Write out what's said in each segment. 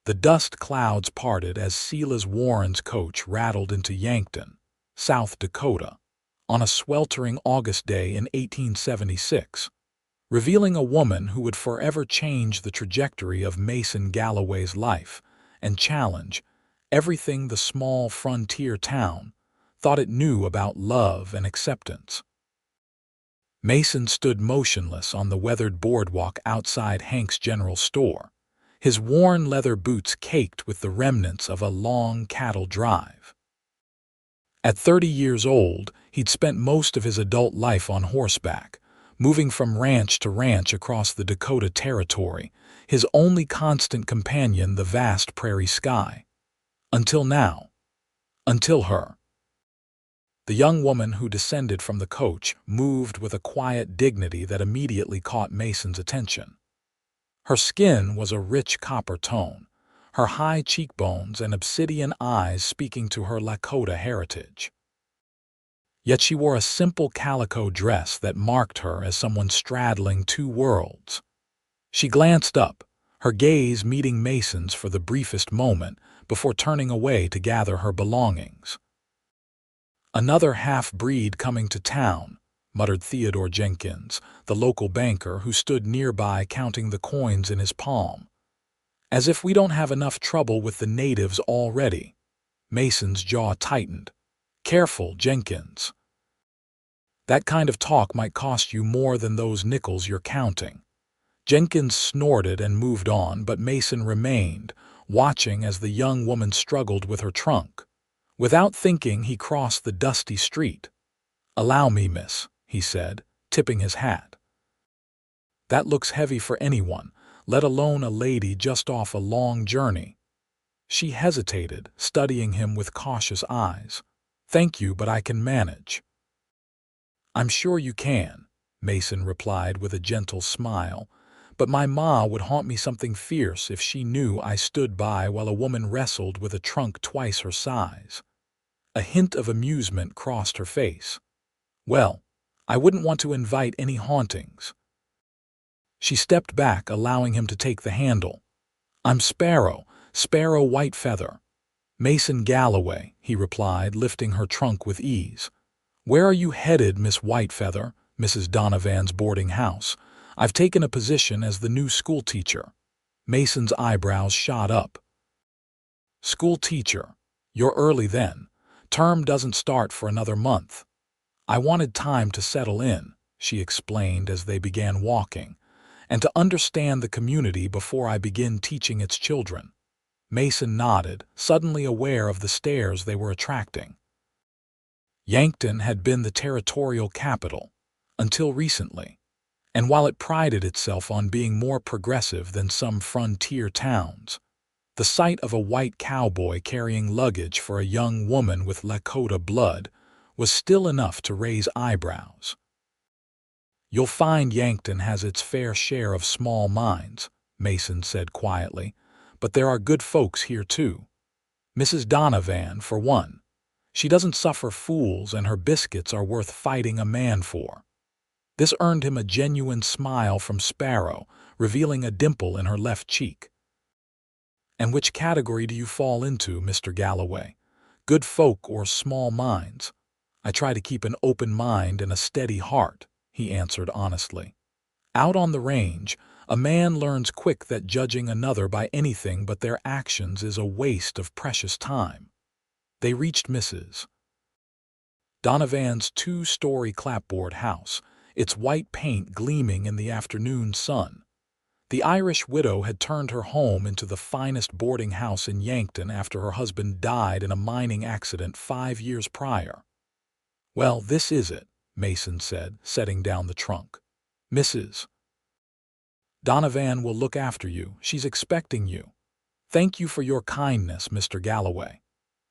The dust clouds parted as Silas Warren's coach rattled into Yankton, South Dakota, on a sweltering August day in 1876, revealing a woman who would forever change the trajectory of Mason Galloway's life and challenge everything the small frontier town thought it knew about love and acceptance. Mason stood motionless on the weathered boardwalk outside Hank's general store, his worn leather boots caked with the remnants of a long cattle drive. At 30 years old, he'd spent most of his adult life on horseback, moving from ranch to ranch across the Dakota Territory, his only constant companion the vast prairie sky. Until now. Until her. The young woman who descended from the coach moved with a quiet dignity that immediately caught Mason's attention. Her skin was a rich copper tone, her high cheekbones and obsidian eyes speaking to her Lakota heritage. Yet she wore a simple calico dress that marked her as someone straddling two worlds. She glanced up, her gaze meeting Mason's for the briefest moment before turning away to gather her belongings. "Another half-breed coming to town," muttered Theodore Jenkins, the local banker who stood nearby counting the coins in his palm. "As if we don't have enough trouble with the natives already." Mason's jaw tightened. "Careful, Jenkins. That kind of talk might cost you more than those nickels you're counting." Jenkins snorted and moved on, but Mason remained, watching as the young woman struggled with her trunk. Without thinking, he crossed the dusty street. "Allow me, miss," he said, tipping his hat. "That looks heavy for anyone, let alone a lady just off a long journey." She hesitated, studying him with cautious eyes. "Thank you, but I can manage." "I'm sure you can," Mason replied with a gentle smile, "but my ma would haunt me something fierce if she knew I stood by while a woman wrestled with a trunk twice her size." A hint of amusement crossed her face. "Well, I wouldn't want to invite any hauntings." She stepped back, allowing him to take the handle. "I'm Sparrow Whitefeather." "Mason Galloway," he replied, lifting her trunk with ease. "Where are you headed, Miss Whitefeather?" "Mrs. Donovan's boarding house. I've taken a position as the new schoolteacher." Mason's eyebrows shot up. "Schoolteacher? You're early then. Term doesn't start for another month." "I wanted time to settle in," she explained as they began walking, "and to understand the community before I begin teaching its children." Mason nodded, suddenly aware of the stares they were attracting. Yankton had been the territorial capital, until recently, and while it prided itself on being more progressive than some frontier towns, the sight of a white cowboy carrying luggage for a young woman with Lakota blood was still enough to raise eyebrows. "You'll find Yankton has its fair share of small minds," Mason said quietly, "but there are good folks here too. Mrs. Donovan, for one. She doesn't suffer fools, and her biscuits are worth fighting a man for." This earned him a genuine smile from Sparrow, revealing a dimple in her left cheek. "And which category do you fall into, Mr. Galloway? Good folk or small minds?" "I try to keep an open mind and a steady heart," he answered honestly. "Out on the range, a man learns quick that judging another by anything but their actions is a waste of precious time." They reached Mrs. Donovan's two-story clapboard house, its white paint gleaming in the afternoon sun. The Irish widow had turned her home into the finest boarding house in Yankton after her husband died in a mining accident 5 years prior. "Well, this is it," Mason said, setting down the trunk. "Mrs. Donovan will look after you. She's expecting you." "Thank you for your kindness, Mr. Galloway."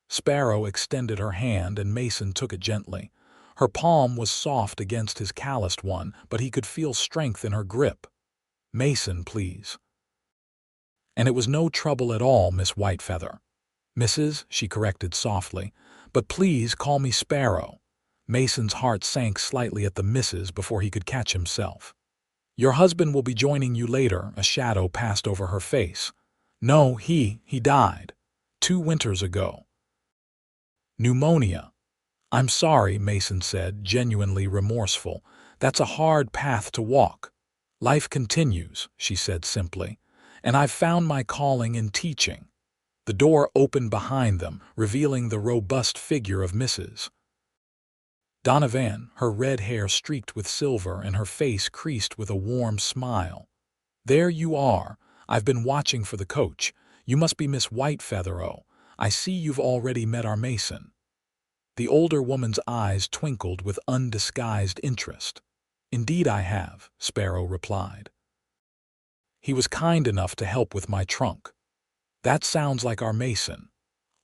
Sparrow extended her hand and Mason took it gently. Her palm was soft against his calloused one, but he could feel strength in her grip. "Mason, please." "And it was no trouble at all, Miss Whitefeather." "Mrs.," she corrected softly, "but please call me Sparrow." Mason's heart sank slightly at the "Mrs." before he could catch himself. "Your husband will be joining you later," a shadow passed over her face. No, he died. 2 winters ago. Pneumonia. I'm sorry, Mason said, genuinely remorseful. That's a hard path to walk. Life continues, she said simply, and I've found my calling in teaching. The door opened behind them, revealing the robust figure of Mrs. Donovan, her red hair streaked with silver and her face creased with a warm smile. There you are. I've been watching for the coach. You must be Miss Whitefeather. Oh, I see you've already met our Mason. The older woman's eyes twinkled with undisguised interest. Indeed I have, Sparrow replied. He was kind enough to help with my trunk. That sounds like our Mason.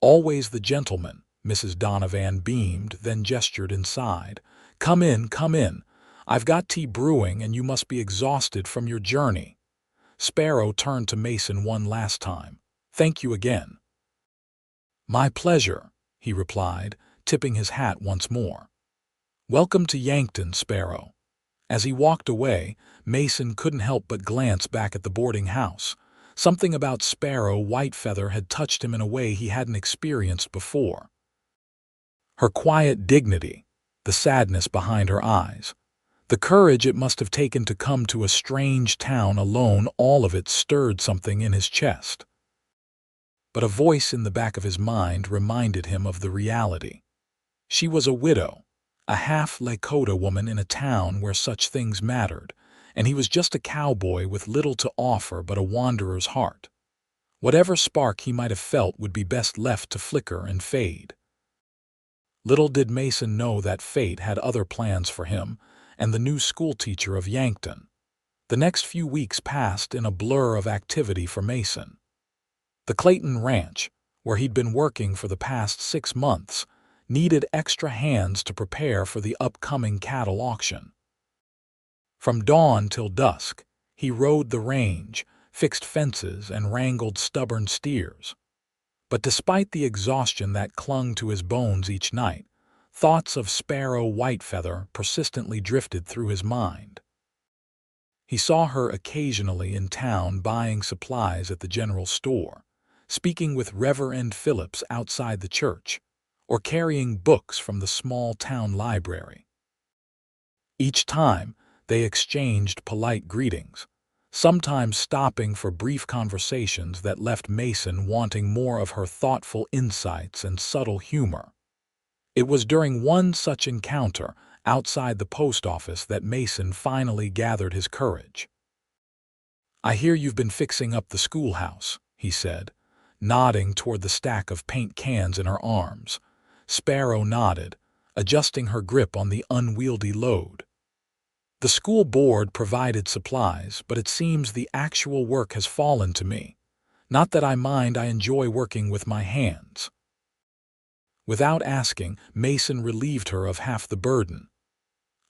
Always the gentleman, Mrs. Donovan beamed, then gestured inside. Come in, come in. I've got tea brewing and you must be exhausted from your journey. Sparrow turned to Mason one last time. Thank you again. My pleasure, he replied, tipping his hat once more. Welcome to Yankton, Sparrow. As he walked away, Mason couldn't help but glance back at the boarding house. Something about Sparrow Whitefeather had touched him in a way he hadn't experienced before. Her quiet dignity, the sadness behind her eyes, the courage it must have taken to come to a strange town alone, all of it stirred something in his chest. But a voice in the back of his mind reminded him of the reality. She was a widow, a half Lakota woman in a town where such things mattered, and he was just a cowboy with little to offer but a wanderer's heart. Whatever spark he might have felt would be best left to flicker and fade. Little did Mason know that fate had other plans for him and the new schoolteacher of Yankton. The next few weeks passed in a blur of activity for Mason. The Clayton Ranch, where he'd been working for the past 6 months, needed extra hands to prepare for the upcoming cattle auction. From dawn till dusk, he rode the range, fixed fences, and wrangled stubborn steers. But despite the exhaustion that clung to his bones each night, thoughts of Sparrow Whitefeather persistently drifted through his mind. He saw her occasionally in town buying supplies at the general store, speaking with Reverend Phillips outside the church, or carrying books from the small town library. Each time, they exchanged polite greetings, sometimes stopping for brief conversations that left Mason wanting more of her thoughtful insights and subtle humor. It was during one such encounter outside the post office that Mason finally gathered his courage. I hear you've been fixing up the schoolhouse, he said, nodding toward the stack of paint cans in her arms. Sparrow nodded, adjusting her grip on the unwieldy load. The school board provided supplies, but it seems the actual work has fallen to me. Not that I mind, I enjoy working with my hands. Without asking, Mason relieved her of half the burden.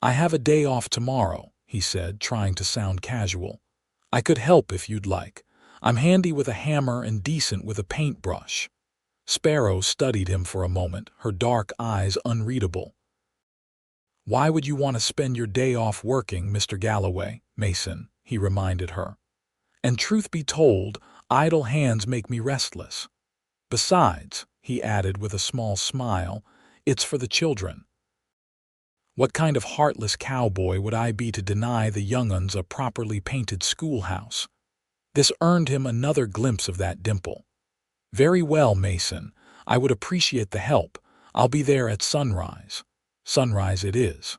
I have a day off tomorrow, he said, trying to sound casual. I could help if you'd like. I'm handy with a hammer and decent with a paintbrush. Sparrow studied him for a moment, her dark eyes unreadable. Why would you want to spend your day off working, Mr. Galloway, Mason? He reminded her. And truth be told, idle hands make me restless. Besides, he added with a small smile, it's for the children. What kind of heartless cowboy would I be to deny the young-uns a properly painted schoolhouse? This earned him another glimpse of that dimple. Very well, Mason. I would appreciate the help. I'll be there at sunrise. Sunrise it is.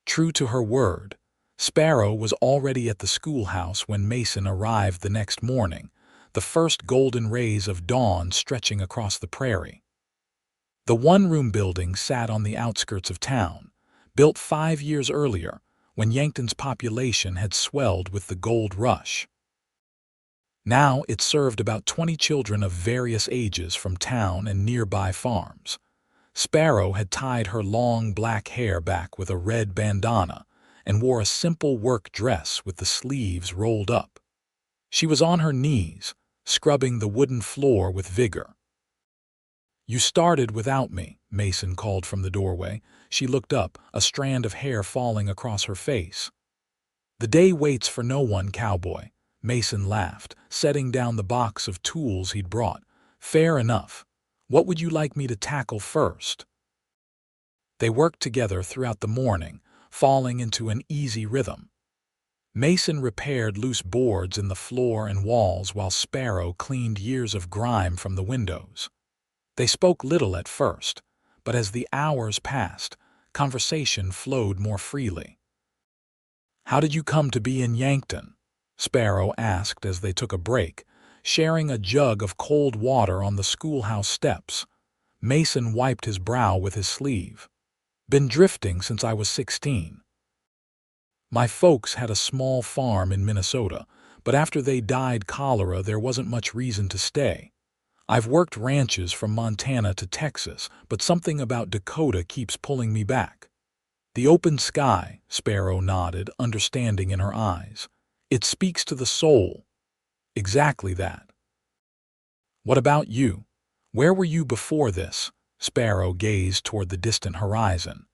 True to her word, Sparrow was already at the schoolhouse when Mason arrived the next morning, the first golden rays of dawn stretching across the prairie. The one-room building sat on the outskirts of town, built 5 years earlier, when Yankton's population had swelled with the gold rush. Now it served about 20 children of various ages from town and nearby farms. Sparrow had tied her long black hair back with a red bandana and wore a simple work dress with the sleeves rolled up. She was on her knees, scrubbing the wooden floor with vigor. You started without me, Mason called from the doorway. She looked up, a strand of hair falling across her face. The day waits for no one, Cowboy, Mason laughed, setting down the box of tools he'd brought. Fair enough. What would you like me to tackle first? They worked together throughout the morning, falling into an easy rhythm. Mason repaired loose boards in the floor and walls while Sparrow cleaned years of grime from the windows. They spoke little at first, but as the hours passed, conversation flowed more freely. "How did you come to be in Yankton?" Sparrow asked as they took a break, sharing a jug of cold water on the schoolhouse steps. Mason wiped his brow with his sleeve. "Been drifting since I was 16. My folks had a small farm in Minnesota, but after they died cholera there wasn't much reason to stay. I've worked ranches from Montana to Texas, but something about Dakota keeps pulling me back." "The open sky," Sparrow nodded, understanding in her eyes. "It speaks to the soul." "Exactly that." "What about you? Where were you before this?" Sparrow gazed toward the distant horizon.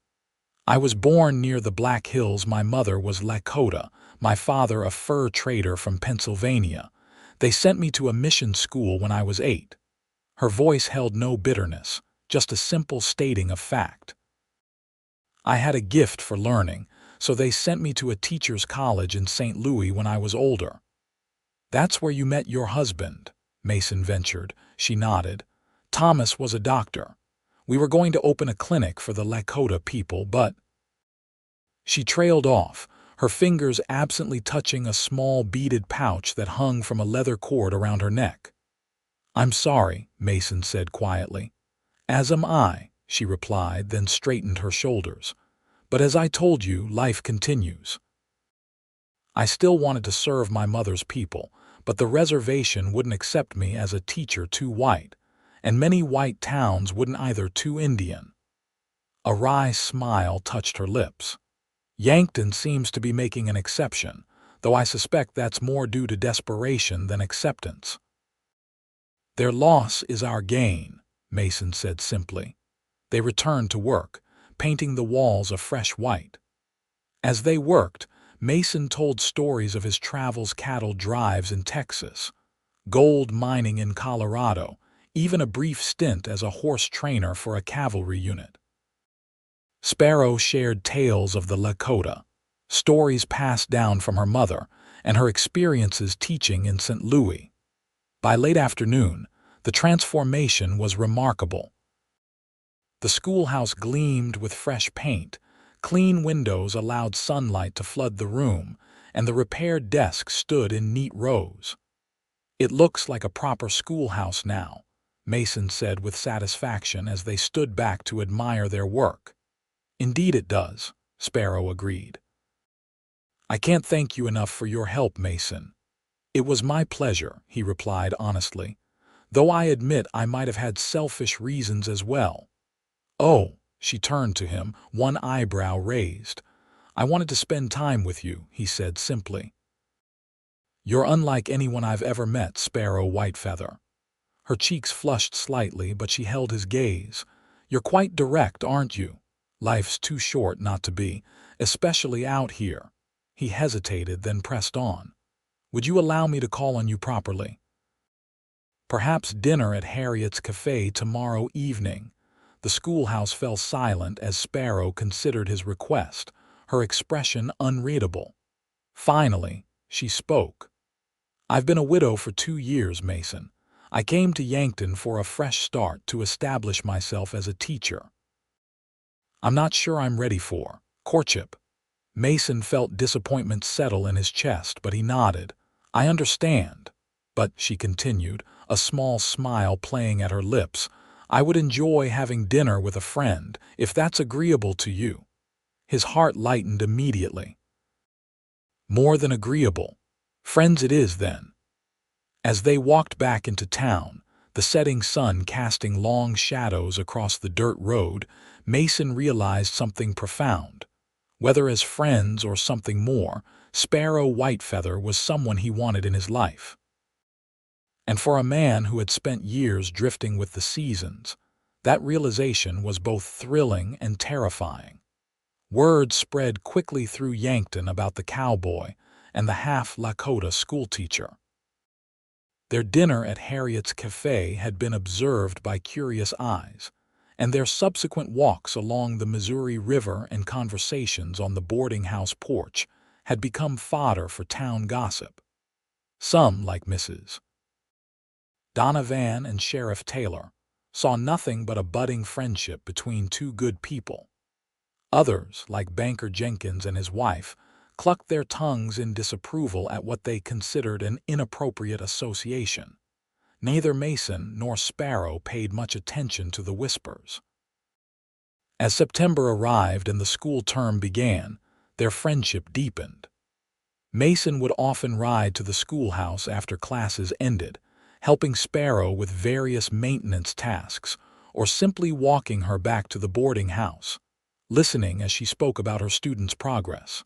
"I was born near the Black Hills. My mother was Lakota, my father a fur trader from Pennsylvania. They sent me to a mission school when I was 8. Her voice held no bitterness, just a simple stating of fact. "I had a gift for learning, so they sent me to a teacher's college in St. Louis when I was older." "That's where you met your husband," Mason ventured. She nodded. "Thomas was a doctor. We were going to open a clinic for the Lakota people, but—" She trailed off, her fingers absently touching a small beaded pouch that hung from a leather cord around her neck. "I'm sorry," Mason said quietly. "As am I," she replied, then straightened her shoulders. "But as I told you, life continues. I still wanted to serve my mother's people, but the reservation wouldn't accept me as a teacher too white, and many white towns wouldn't either too Indian." A wry smile touched her lips. "Yankton seems to be making an exception, though I suspect that's more due to desperation than acceptance." "Their loss is our gain," Mason said simply. They returned to work, painting the walls a fresh white. As they worked, Mason told stories of his travels, cattle drives in Texas, gold mining in Colorado, even a brief stint as a horse trainer for a cavalry unit. Sparrow shared tales of the Lakota, stories passed down from her mother, and her experiences teaching in St. Louis. By late afternoon, the transformation was remarkable. The schoolhouse gleamed with fresh paint, clean windows allowed sunlight to flood the room, and the repaired desks stood in neat rows. "It looks like a proper schoolhouse now," Mason said with satisfaction as they stood back to admire their work. "Indeed it does," Sparrow agreed. "I can't thank you enough for your help, Mason." "It was my pleasure," he replied honestly, "though I admit I might have had selfish reasons as well." "Oh," she turned to him, one eyebrow raised. "I wanted to spend time with you," he said simply. "You're unlike anyone I've ever met, Sparrow Whitefeather." Her cheeks flushed slightly, but she held his gaze. "You're quite direct, aren't you? Life's too short not to be, especially out here." He hesitated, then pressed on. "Would you allow me to call on you properly?" "Perhaps dinner at Harriet's Cafe tomorrow evening." The schoolhouse fell silent as Sparrow considered his request, her expression unreadable. Finally, she spoke. "I've been a widow for 2 years, Mason. I came to Yankton for a fresh start to establish myself as a teacher. I'm not sure I'm ready for courtship." Mason felt disappointment settle in his chest, but he nodded. "I understand. But," she continued, a small smile playing at her lips, "I would enjoy having dinner with a friend, if that's agreeable to you." His heart lightened immediately. "More than agreeable. Friends it is, then." As they walked back into town, the setting sun casting long shadows across the dirt road, Mason realized something profound. Whether as friends or something more, Sparrow Whitefeather was someone he wanted in his life. And for a man who had spent years drifting with the seasons, that realization was both thrilling and terrifying. Word spread quickly through Yankton about the Cowboy, and the half Lakota schoolteacher. Their dinner at Harriet's Cafe had been observed by curious eyes, and their subsequent walks along the Missouri River and conversations on the boarding house porch had become fodder for town gossip. Some, like Mrs. Donovan and Sheriff Taylor, saw nothing but a budding friendship between two good people. Others, like Banker Jenkins and his wife, clucked their tongues in disapproval at what they considered an inappropriate association. Neither Mason nor Sparrow paid much attention to the whispers. As September arrived and the school term began, their friendship deepened. Mason would often ride to the schoolhouse after classes ended, helping Sparrow with various maintenance tasks, or simply walking her back to the boarding house, listening as she spoke about her students' progress.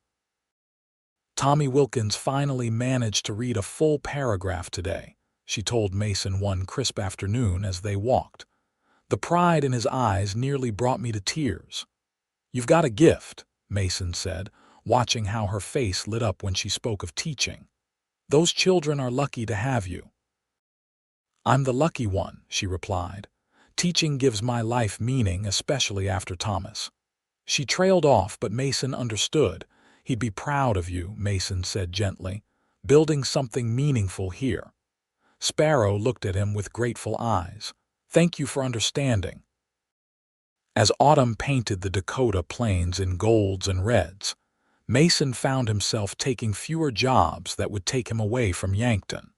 "Tommy Wilkins finally managed to read a full paragraph today," she told Mason one crisp afternoon as they walked. "The pride in his eyes nearly brought me to tears." "You've got a gift," Mason said, watching how her face lit up when she spoke of teaching. "Those children are lucky to have you." "I'm the lucky one," she replied. "Teaching gives my life meaning, especially after Thomas." She trailed off, but Mason understood. "He'd be proud of you," Mason said gently, "building something meaningful here." Sparrow looked at him with grateful eyes. "Thank you for understanding." As autumn painted the Dakota plains in golds and reds, Mason found himself taking fewer jobs that would take him away from Yankton.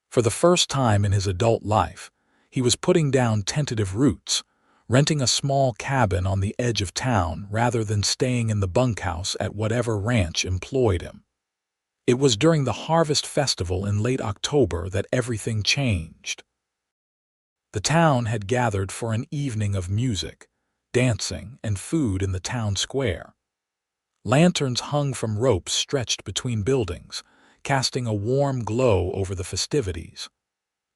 For the first time in his adult life, he was putting down tentative roots, renting a small cabin on the edge of town rather than staying in the bunkhouse at whatever ranch employed him. It was during the Harvest Festival in late October that everything changed. The town had gathered for an evening of music, dancing, and food in the town square. Lanterns hung from ropes stretched between buildings, casting a warm glow over the festivities.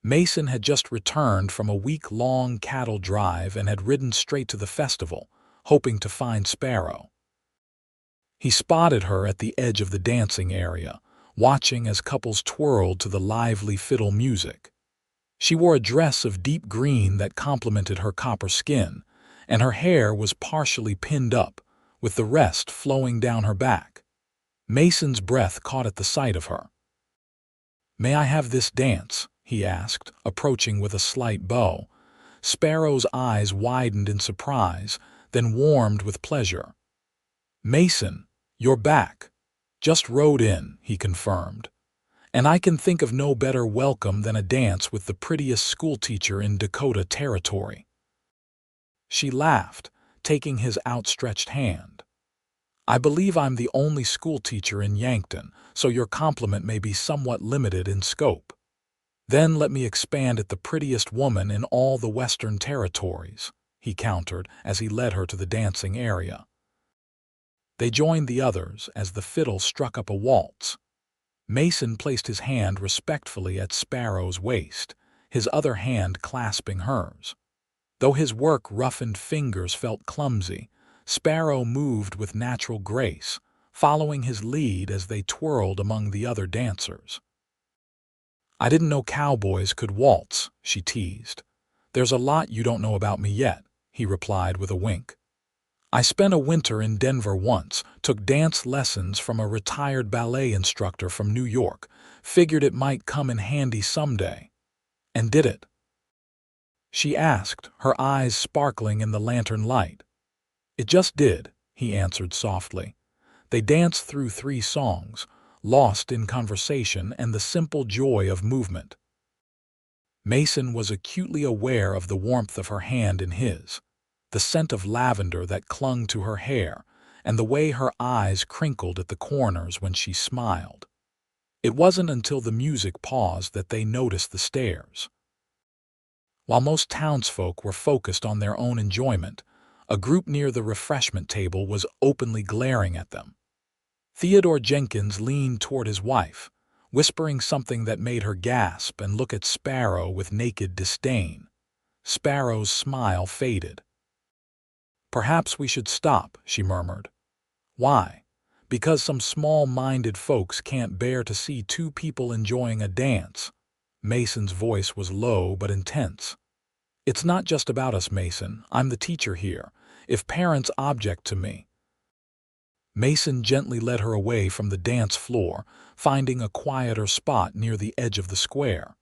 Mason had just returned from a week-long cattle drive and had ridden straight to the festival, hoping to find Sparrow. He spotted her at the edge of the dancing area, watching as couples twirled to the lively fiddle music. She wore a dress of deep green that complemented her copper skin, and her hair was partially pinned up, with the rest flowing down her back. Mason's breath caught at the sight of her. "May I have this dance?" he asked, approaching with a slight bow. Sparrow's eyes widened in surprise, then warmed with pleasure. "Mason, you're back." "Just rode in," he confirmed. "And I can think of no better welcome than a dance with the prettiest schoolteacher in Dakota territory." She laughed, taking his outstretched hand. "I believe I'm the only schoolteacher in Yankton, so your compliment may be somewhat limited in scope. Then let me expand at the prettiest woman in all the Western territories," he countered as he led her to the dancing area. They joined the others as the fiddle struck up a waltz. Mason placed his hand respectfully at Sparrow's waist, his other hand clasping hers. Though his work-roughened fingers felt clumsy, Sparrow moved with natural grace, following his lead as they twirled among the other dancers. "I didn't know cowboys could waltz," she teased. "There's a lot you don't know about me yet," he replied with a wink. "I spent a winter in Denver once, took dance lessons from a retired ballet instructor from New York, figured it might come in handy someday." "And did it?" she asked, her eyes sparkling in the lantern light. "It just did," he answered softly. They danced through 3 songs, lost in conversation and the simple joy of movement. Mason was acutely aware of the warmth of her hand in his, the scent of lavender that clung to her hair, and the way her eyes crinkled at the corners when she smiled. It wasn't until the music paused that they noticed the stares. While most townsfolk were focused on their own enjoyment, a group near the refreshment table was openly glaring at them. Theodore Jenkins leaned toward his wife, whispering something that made her gasp and look at Sparrow with naked disdain. Sparrow's smile faded. "Perhaps we should stop," she murmured. "Why?" Because some small-minded folks can't bear to see two people enjoying a dance. Mason's voice was low but intense. It's not just about us, Mason. I'm the teacher here. If parents object to me. Mason gently led her away from the dance floor, finding a quieter spot near the edge of the square.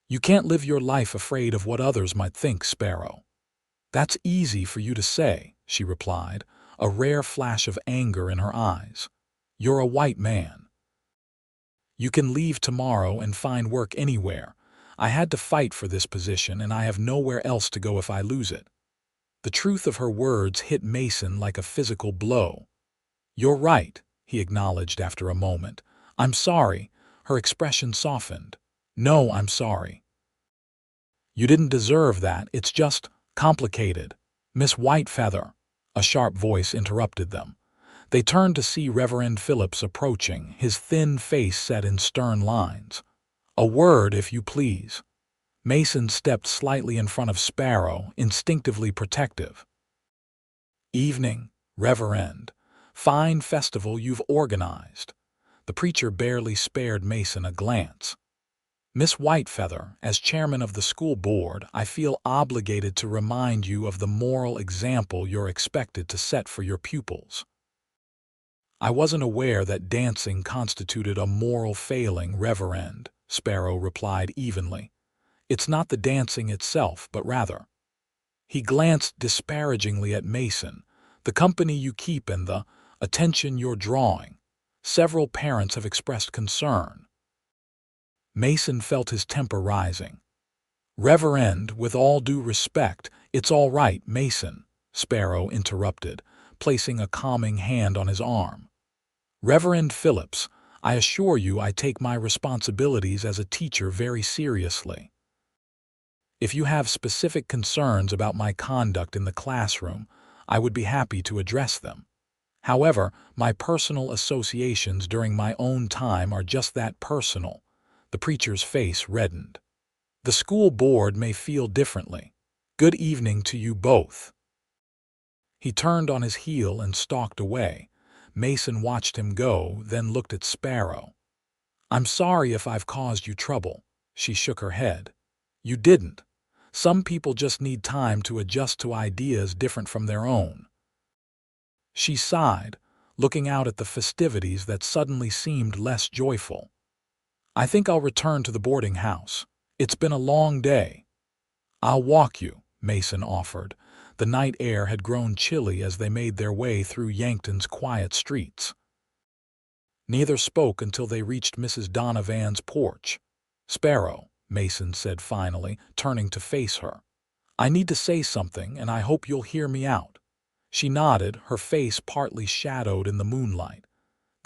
You can't live your life afraid of what others might think, Sparrow. That's easy for you to say, she replied, a rare flash of anger in her eyes. You're a white man. You can leave tomorrow and find work anywhere. I had to fight for this position, and I have nowhere else to go if I lose it. The truth of her words hit Mason like a physical blow. You're right, he acknowledged after a moment. I'm sorry. Her expression softened. No, I'm sorry. You didn't deserve that. It's just complicated. Miss Whitefeather, a sharp voice interrupted them. They turned to see Reverend Phillips approaching, his thin face set in stern lines. A word, if you please. Mason stepped slightly in front of Sparrow, instinctively protective. Evening, Reverend. Fine festival you've organized. The preacher barely spared Mason a glance. Miss Whitefeather, as chairman of the school board, I feel obligated to remind you of the moral example you're expected to set for your pupils. I wasn't aware that dancing constituted a moral failing, Reverend, Sparrow replied evenly. It's not the dancing itself, but rather. He glanced disparagingly at Mason, the company you keep and the attention you're drawing. Several parents have expressed concern. Mason felt his temper rising. Reverend, with all due respect, it's all right, Mason, Sparrow interrupted, placing a calming hand on his arm. Reverend Phillips, I assure you I take my responsibilities as a teacher very seriously. If you have specific concerns about my conduct in the classroom, I would be happy to address them. However, my personal associations during my own time are just that, personal. The preacher's face reddened. The school board may feel differently. Good evening to you both. He turned on his heel and stalked away. Mason watched him go, then looked at Sparrow. I'm sorry if I've caused you trouble. She shook her head. You didn't. Some people just need time to adjust to ideas different from their own. She sighed, looking out at the festivities that suddenly seemed less joyful. I think I'll return to the boarding house. It's been a long day. I'll walk you, Mason offered. The night air had grown chilly as they made their way through Yankton's quiet streets. Neither spoke until they reached Mrs. Donovan's porch. Sparrow, Mason said finally, turning to face her. I need to say something, and I hope you'll hear me out. She nodded, her face partly shadowed in the moonlight.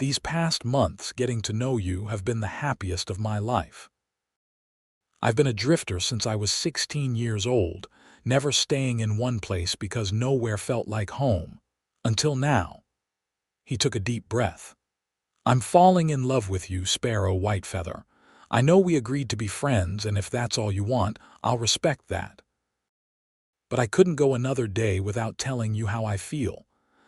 These past months getting to know you have been the happiest of my life. I've been a drifter since I was 16 years old, never staying in one place because nowhere felt like home. Until now. He took a deep breath. I'm falling in love with you, Sparrow Whitefeather. I know we agreed to be friends, and if that's all you want, I'll respect that. But I couldn't go another day without telling you how I feel.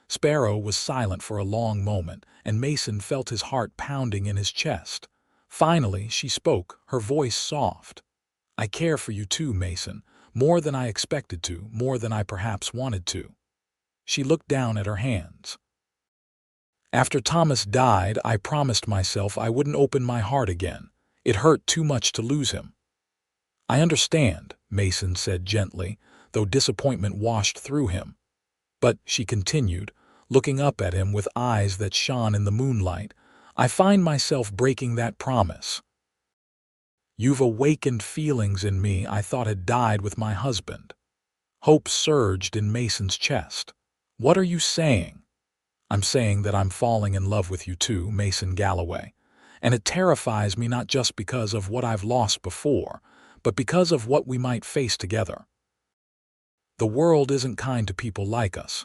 Sparrow was silent for a long moment, and Mason felt his heart pounding in his chest. Finally, she spoke, her voice soft. I care for you too, Mason, more than I expected to, more than I perhaps wanted to. She looked down at her hands. After Thomas died, I promised myself I wouldn't open my heart again. It hurt too much to lose him. I understand, Mason said gently, though disappointment washed through him. But, she continued, looking up at him with eyes that shone in the moonlight, I find myself breaking that promise. You've awakened feelings in me I thought had died with my husband. Hope surged in Mason's chest. What are you saying? I'm saying that I'm falling in love with you too, Mason Galloway. And it terrifies me not just because of what I've lost before, but because of what we might face together. The world isn't kind to people like us.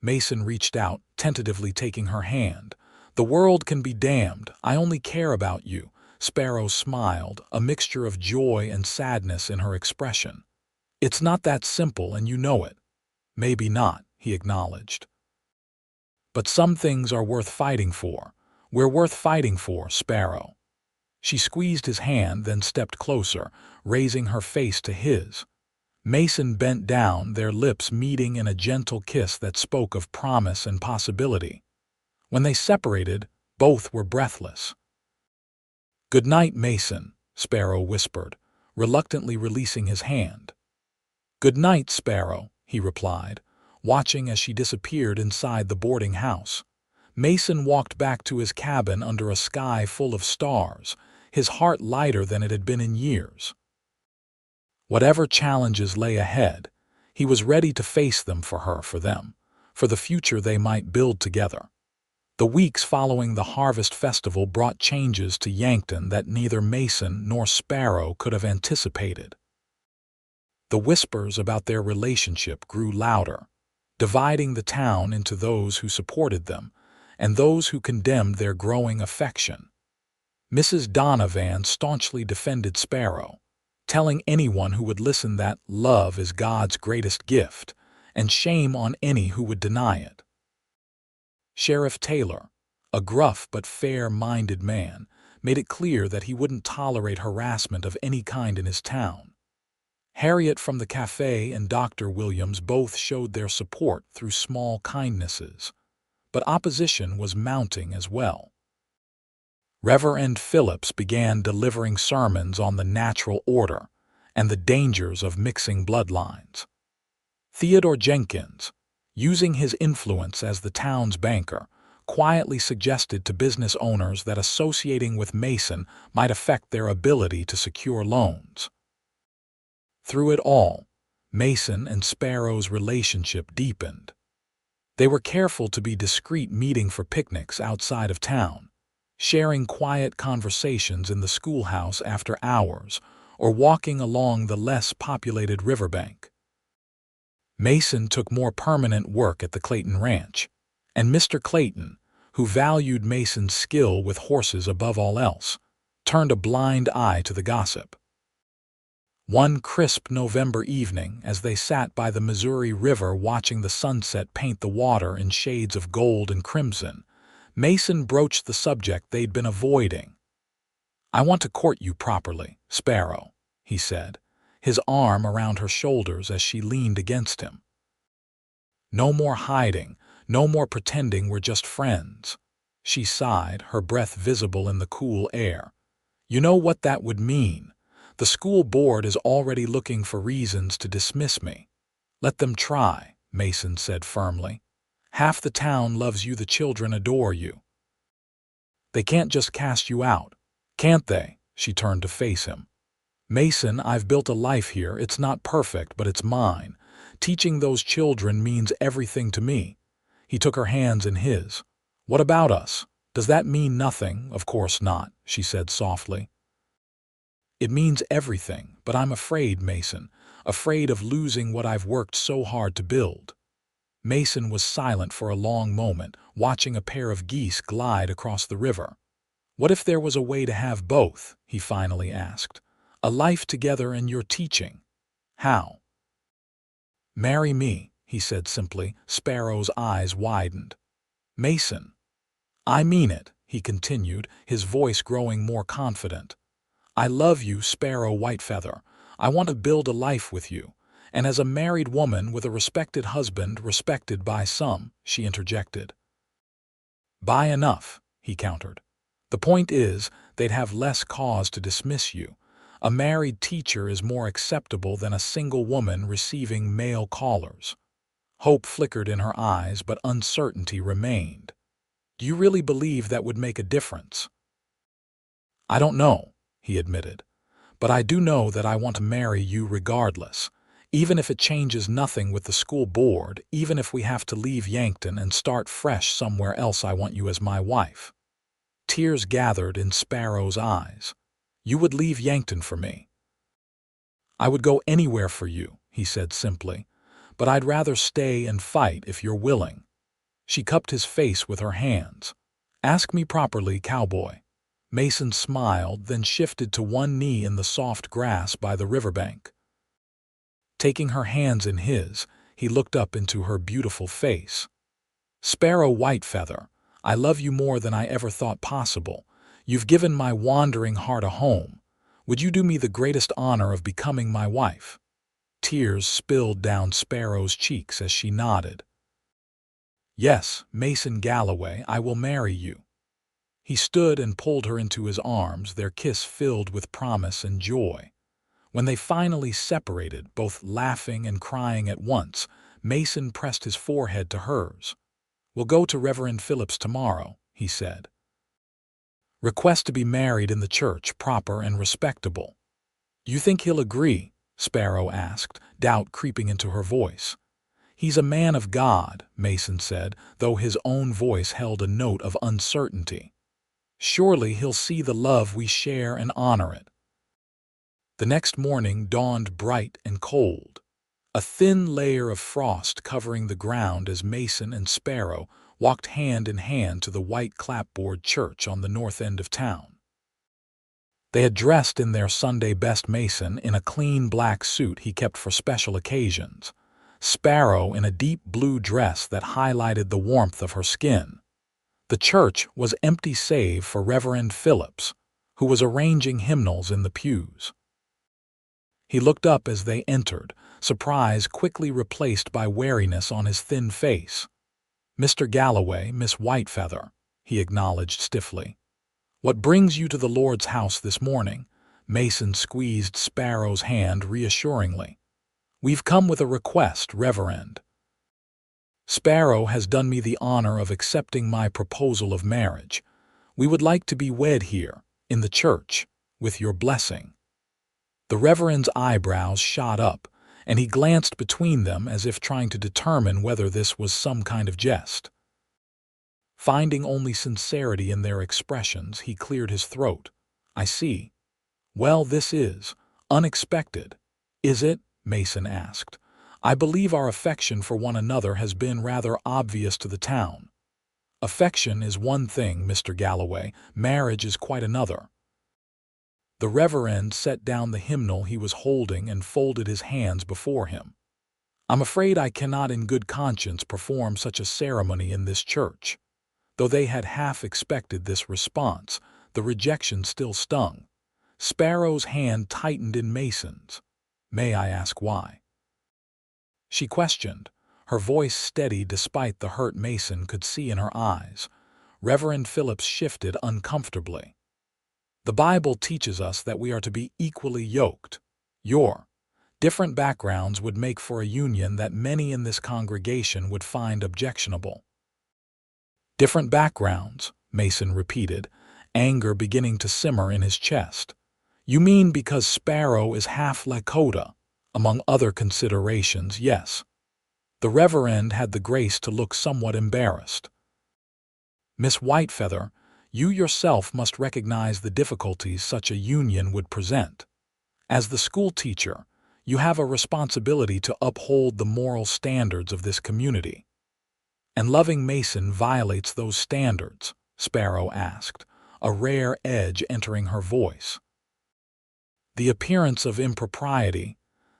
Mason reached out, tentatively taking her hand. The world can be damned. I only care about you. Sparrow smiled, a mixture of joy and sadness in her expression. It's not that simple, and you know it. Maybe not, he acknowledged. But some things are worth fighting for. We're worth fighting for, Sparrow." She squeezed his hand, then stepped closer, raising her face to his. Mason bent down, their lips meeting in a gentle kiss that spoke of promise and possibility. When they separated, both were breathless. "Good night, Mason," Sparrow whispered, reluctantly releasing his hand. "Good night, Sparrow," he replied, watching as she disappeared inside the boarding house. Mason walked back to his cabin under a sky full of stars, his heart lighter than it had been in years. Whatever challenges lay ahead, he was ready to face them for her, for them, for the future they might build together. The weeks following the Harvest Festival brought changes to Yankton that neither Mason nor Sparrow could have anticipated. The whispers about their relationship grew louder, dividing the town into those who supported them and those who condemned their growing affection. Mrs. Donovan staunchly defended Sparrow, telling anyone who would listen that love is God's greatest gift, and shame on any who would deny it. Sheriff Taylor, a gruff but fair-minded man, made it clear that he wouldn't tolerate harassment of any kind in his town. Harriet from the cafe and Dr. Williams both showed their support through small kindnesses, but opposition was mounting as well. Reverend Phillips began delivering sermons on the natural order and the dangers of mixing bloodlines. Theodore Jenkins, using his influence as the town's banker, quietly suggested to business owners that associating with Mason might affect their ability to secure loans. Through it all, Mason and Sparrow's relationship deepened. They were careful to be discreet, meeting for picnics outside of town, sharing quiet conversations in the schoolhouse after hours, or walking along the less populated riverbank. Mason took more permanent work at the Clayton Ranch, and Mr. Clayton, who valued Mason's skill with horses above all else, turned a blind eye to the gossip. One crisp November evening, as they sat by the Missouri River watching the sunset paint the water in shades of gold and crimson, Mason broached the subject they'd been avoiding. "I want to court you properly, Sparrow," he said, his arm around her shoulders as she leaned against him. "No more hiding, no more pretending we're just friends." She sighed, her breath visible in the cool air. "You know what that would mean. The school board is already looking for reasons to dismiss me." "Let them try," Mason said firmly. "Half the town loves you, the children adore you. They can't just cast you out, can't they?" She turned to face him. "Mason, I've built a life here. It's not perfect, but it's mine. Teaching those children means everything to me." He took her hands in his. "What about us? Does that mean nothing?" "Of course not," she said softly. "It means everything, but I'm afraid, Mason, afraid of losing what I've worked so hard to build." Mason was silent for a long moment, watching a pair of geese glide across the river. "What if there was a way to have both?" he finally asked. "A life together and your teaching. How?" "Marry me," he said simply. Sparrow's eyes widened. "Mason." "I mean it," he continued, his voice growing more confident. "I love you, Sparrow Whitefeather. I want to build a life with you. And as a married woman with a respected husband, respected by some," she interjected. "By enough," he countered. "The point is, they'd have less cause to dismiss you. A married teacher is more acceptable than a single woman receiving male callers." Hope flickered in her eyes, but uncertainty remained. "Do you really believe that would make a difference?" "I don't know," he admitted. "But I do know that I want to marry you regardless. Even if it changes nothing with the school board, even if we have to leave Yankton and start fresh somewhere else, I want you as my wife." Tears gathered in Sparrow's eyes. "You would leave Yankton for me?" "I would go anywhere for you," he said simply. "But I'd rather stay and fight if you're willing." She cupped his face with her hands. "Ask me properly, Cowboy." Mason smiled, then shifted to one knee in the soft grass by the riverbank. Taking her hands in his, he looked up into her beautiful face. Sparrow Whitefeather, I love you more than I ever thought possible. You've given my wandering heart a home. Would you do me the greatest honor of becoming my wife?" Tears spilled down Sparrow's cheeks as she nodded. "Yes, Mason Galloway, I will marry you." He stood and pulled her into his arms, their kiss filled with promise and joy. When they finally separated, both laughing and crying at once, Mason pressed his forehead to hers. "We'll go to Reverend Phillips tomorrow," he said. "Request to be married in the church, proper and respectable." "You think he'll agree?" Sparrow asked, doubt creeping into her voice. "He's a man of God," Mason said, though his own voice held a note of uncertainty. "Surely he'll see the love we share and honor it." The next morning dawned bright and cold, a thin layer of frost covering the ground as Mason and Sparrow walked hand in hand to the white clapboard church on the north end of town. They had dressed in their Sunday best, Mason in a clean black suit he kept for special occasions, Sparrow in a deep blue dress that highlighted the warmth of her skin. The church was empty save for Reverend Phillips, who was arranging hymnals in the pews. He looked up as they entered, surprise quickly replaced by wariness on his thin face. "Mr. Galloway, Miss Whitefeather," he acknowledged stiffly. "What brings you to the Lord's house this morning?" Mason squeezed Sparrow's hand reassuringly. "We've come with a request, Reverend. Sparrow has done me the honor of accepting my proposal of marriage. We would like to be wed here, in the church, with your blessing." The Reverend's eyebrows shot up, and he glanced between them as if trying to determine whether this was some kind of jest. Finding only sincerity in their expressions, he cleared his throat. "I see. Well, this is unexpected, is it?" Mason asked. "I believe our affection for one another has been rather obvious to the town." "Affection is one thing, Mr. Galloway. Marriage is quite another." The Reverend set down the hymnal he was holding and folded his hands before him. "I'm afraid I cannot in good conscience perform such a ceremony in this church." Though they had half expected this response, the rejection still stung. Sparrow's hand tightened in Mason's. "May I ask why?" she questioned, her voice steady despite the hurt Mason could see in her eyes. Reverend Phillips shifted uncomfortably. "The Bible teaches us that we are to be equally yoked. Your different backgrounds would make for a union that many in this congregation would find objectionable." "Different backgrounds," Mason repeated, anger beginning to simmer in his chest. "You mean because Sparrow is half Lakota, among other considerations, yes." The Reverend had the grace to look somewhat embarrassed. "Miss Whitefeather, you yourself must recognize the difficulties such a union would present. As the schoolteacher, you have a responsibility to uphold the moral standards of this community." "And loving Mason violates those standards?" Sparrow asked, a rare edge entering her voice. "The appearance of impropriety.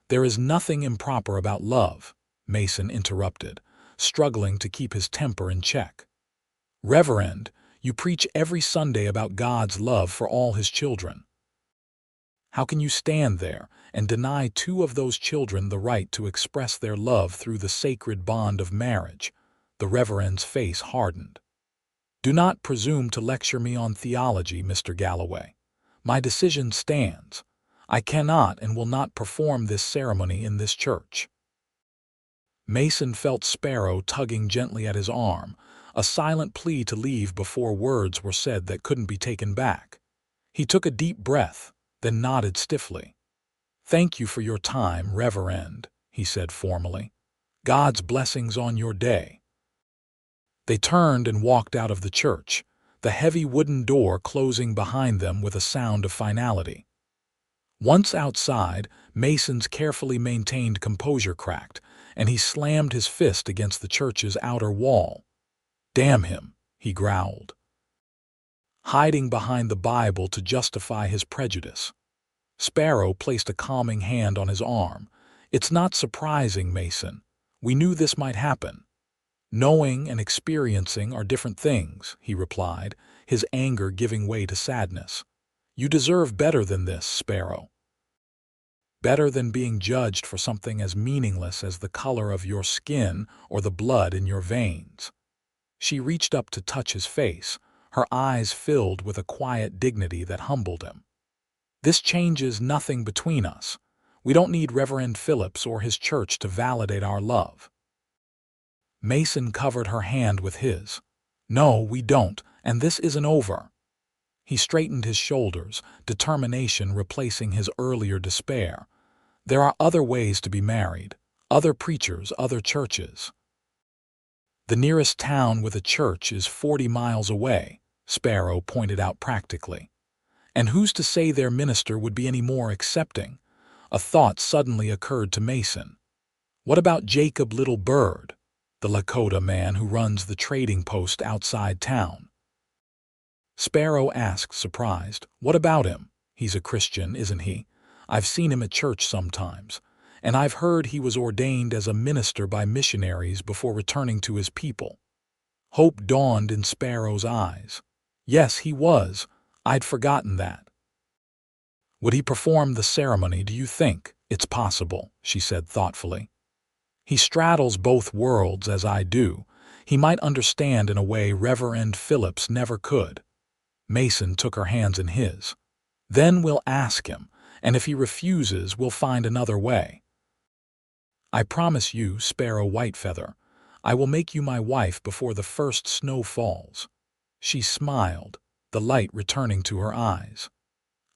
There is nothing improper about love," Mason interrupted, struggling to keep his temper in check. "Reverend, you preach every Sunday about God's love for all his children. How can you stand there and deny two of those children the right to express their love through the sacred bond of marriage?" The Reverend's face hardened. "Do not presume to lecture me on theology, Mr. Galloway. My decision stands. I cannot and will not perform this ceremony in this church." Mason felt Sparrow tugging gently at his arm, a silent plea to leave before words were said that couldn't be taken back. He took a deep breath, then nodded stiffly. "Thank you for your time, Reverend," he said formally. "God's blessings on your day." They turned and walked out of the church, the heavy wooden door closing behind them with a sound of finality. Once outside, Mason's carefully maintained composure cracked, and he slammed his fist against the church's outer wall. "Damn him," he growled, hiding behind the Bible to justify his prejudice. Sparrow placed a calming hand on his arm. "It's not surprising, Mason. We knew this might happen. "Knowing and experiencing are different things," he replied, his anger giving way to sadness. "You deserve better than this, Sparrow. Better than being judged for something as meaningless as the color of your skin or the blood in your veins." She reached up to touch his face, her eyes filled with a quiet dignity that humbled him. "This changes nothing between us. We don't need Reverend Phillips or his church to validate our love." Mason covered her hand with his. "No, we don't, and this isn't over." He straightened his shoulders, determination replacing his earlier despair. "There are other ways to be married, other preachers, other churches." "The nearest town with a church is 40 miles away," Sparrow pointed out practically. "And who's to say their minister would be any more accepting?" A thought suddenly occurred to Mason. "What about Jacob Little Bird, the Lakota man who runs the trading post outside town?" Sparrow asked, surprised. "What about him? He's a Christian, isn't he? I've seen him at church sometimes, and I've heard he was ordained as a minister by missionaries before returning to his people." Hope dawned in Sparrow's eyes. "Yes, he was. I'd forgotten that." "Would he perform the ceremony, do you think?" "It's possible," she said thoughtfully. "He straddles both worlds as I do. He might understand in a way Reverend Phillips never could." Mason took her hands in his. "Then we'll ask him, and if he refuses, we'll find another way. I promise you, Sparrow Whitefeather, I will make you my wife before the first snow falls." She smiled, the light returning to her eyes.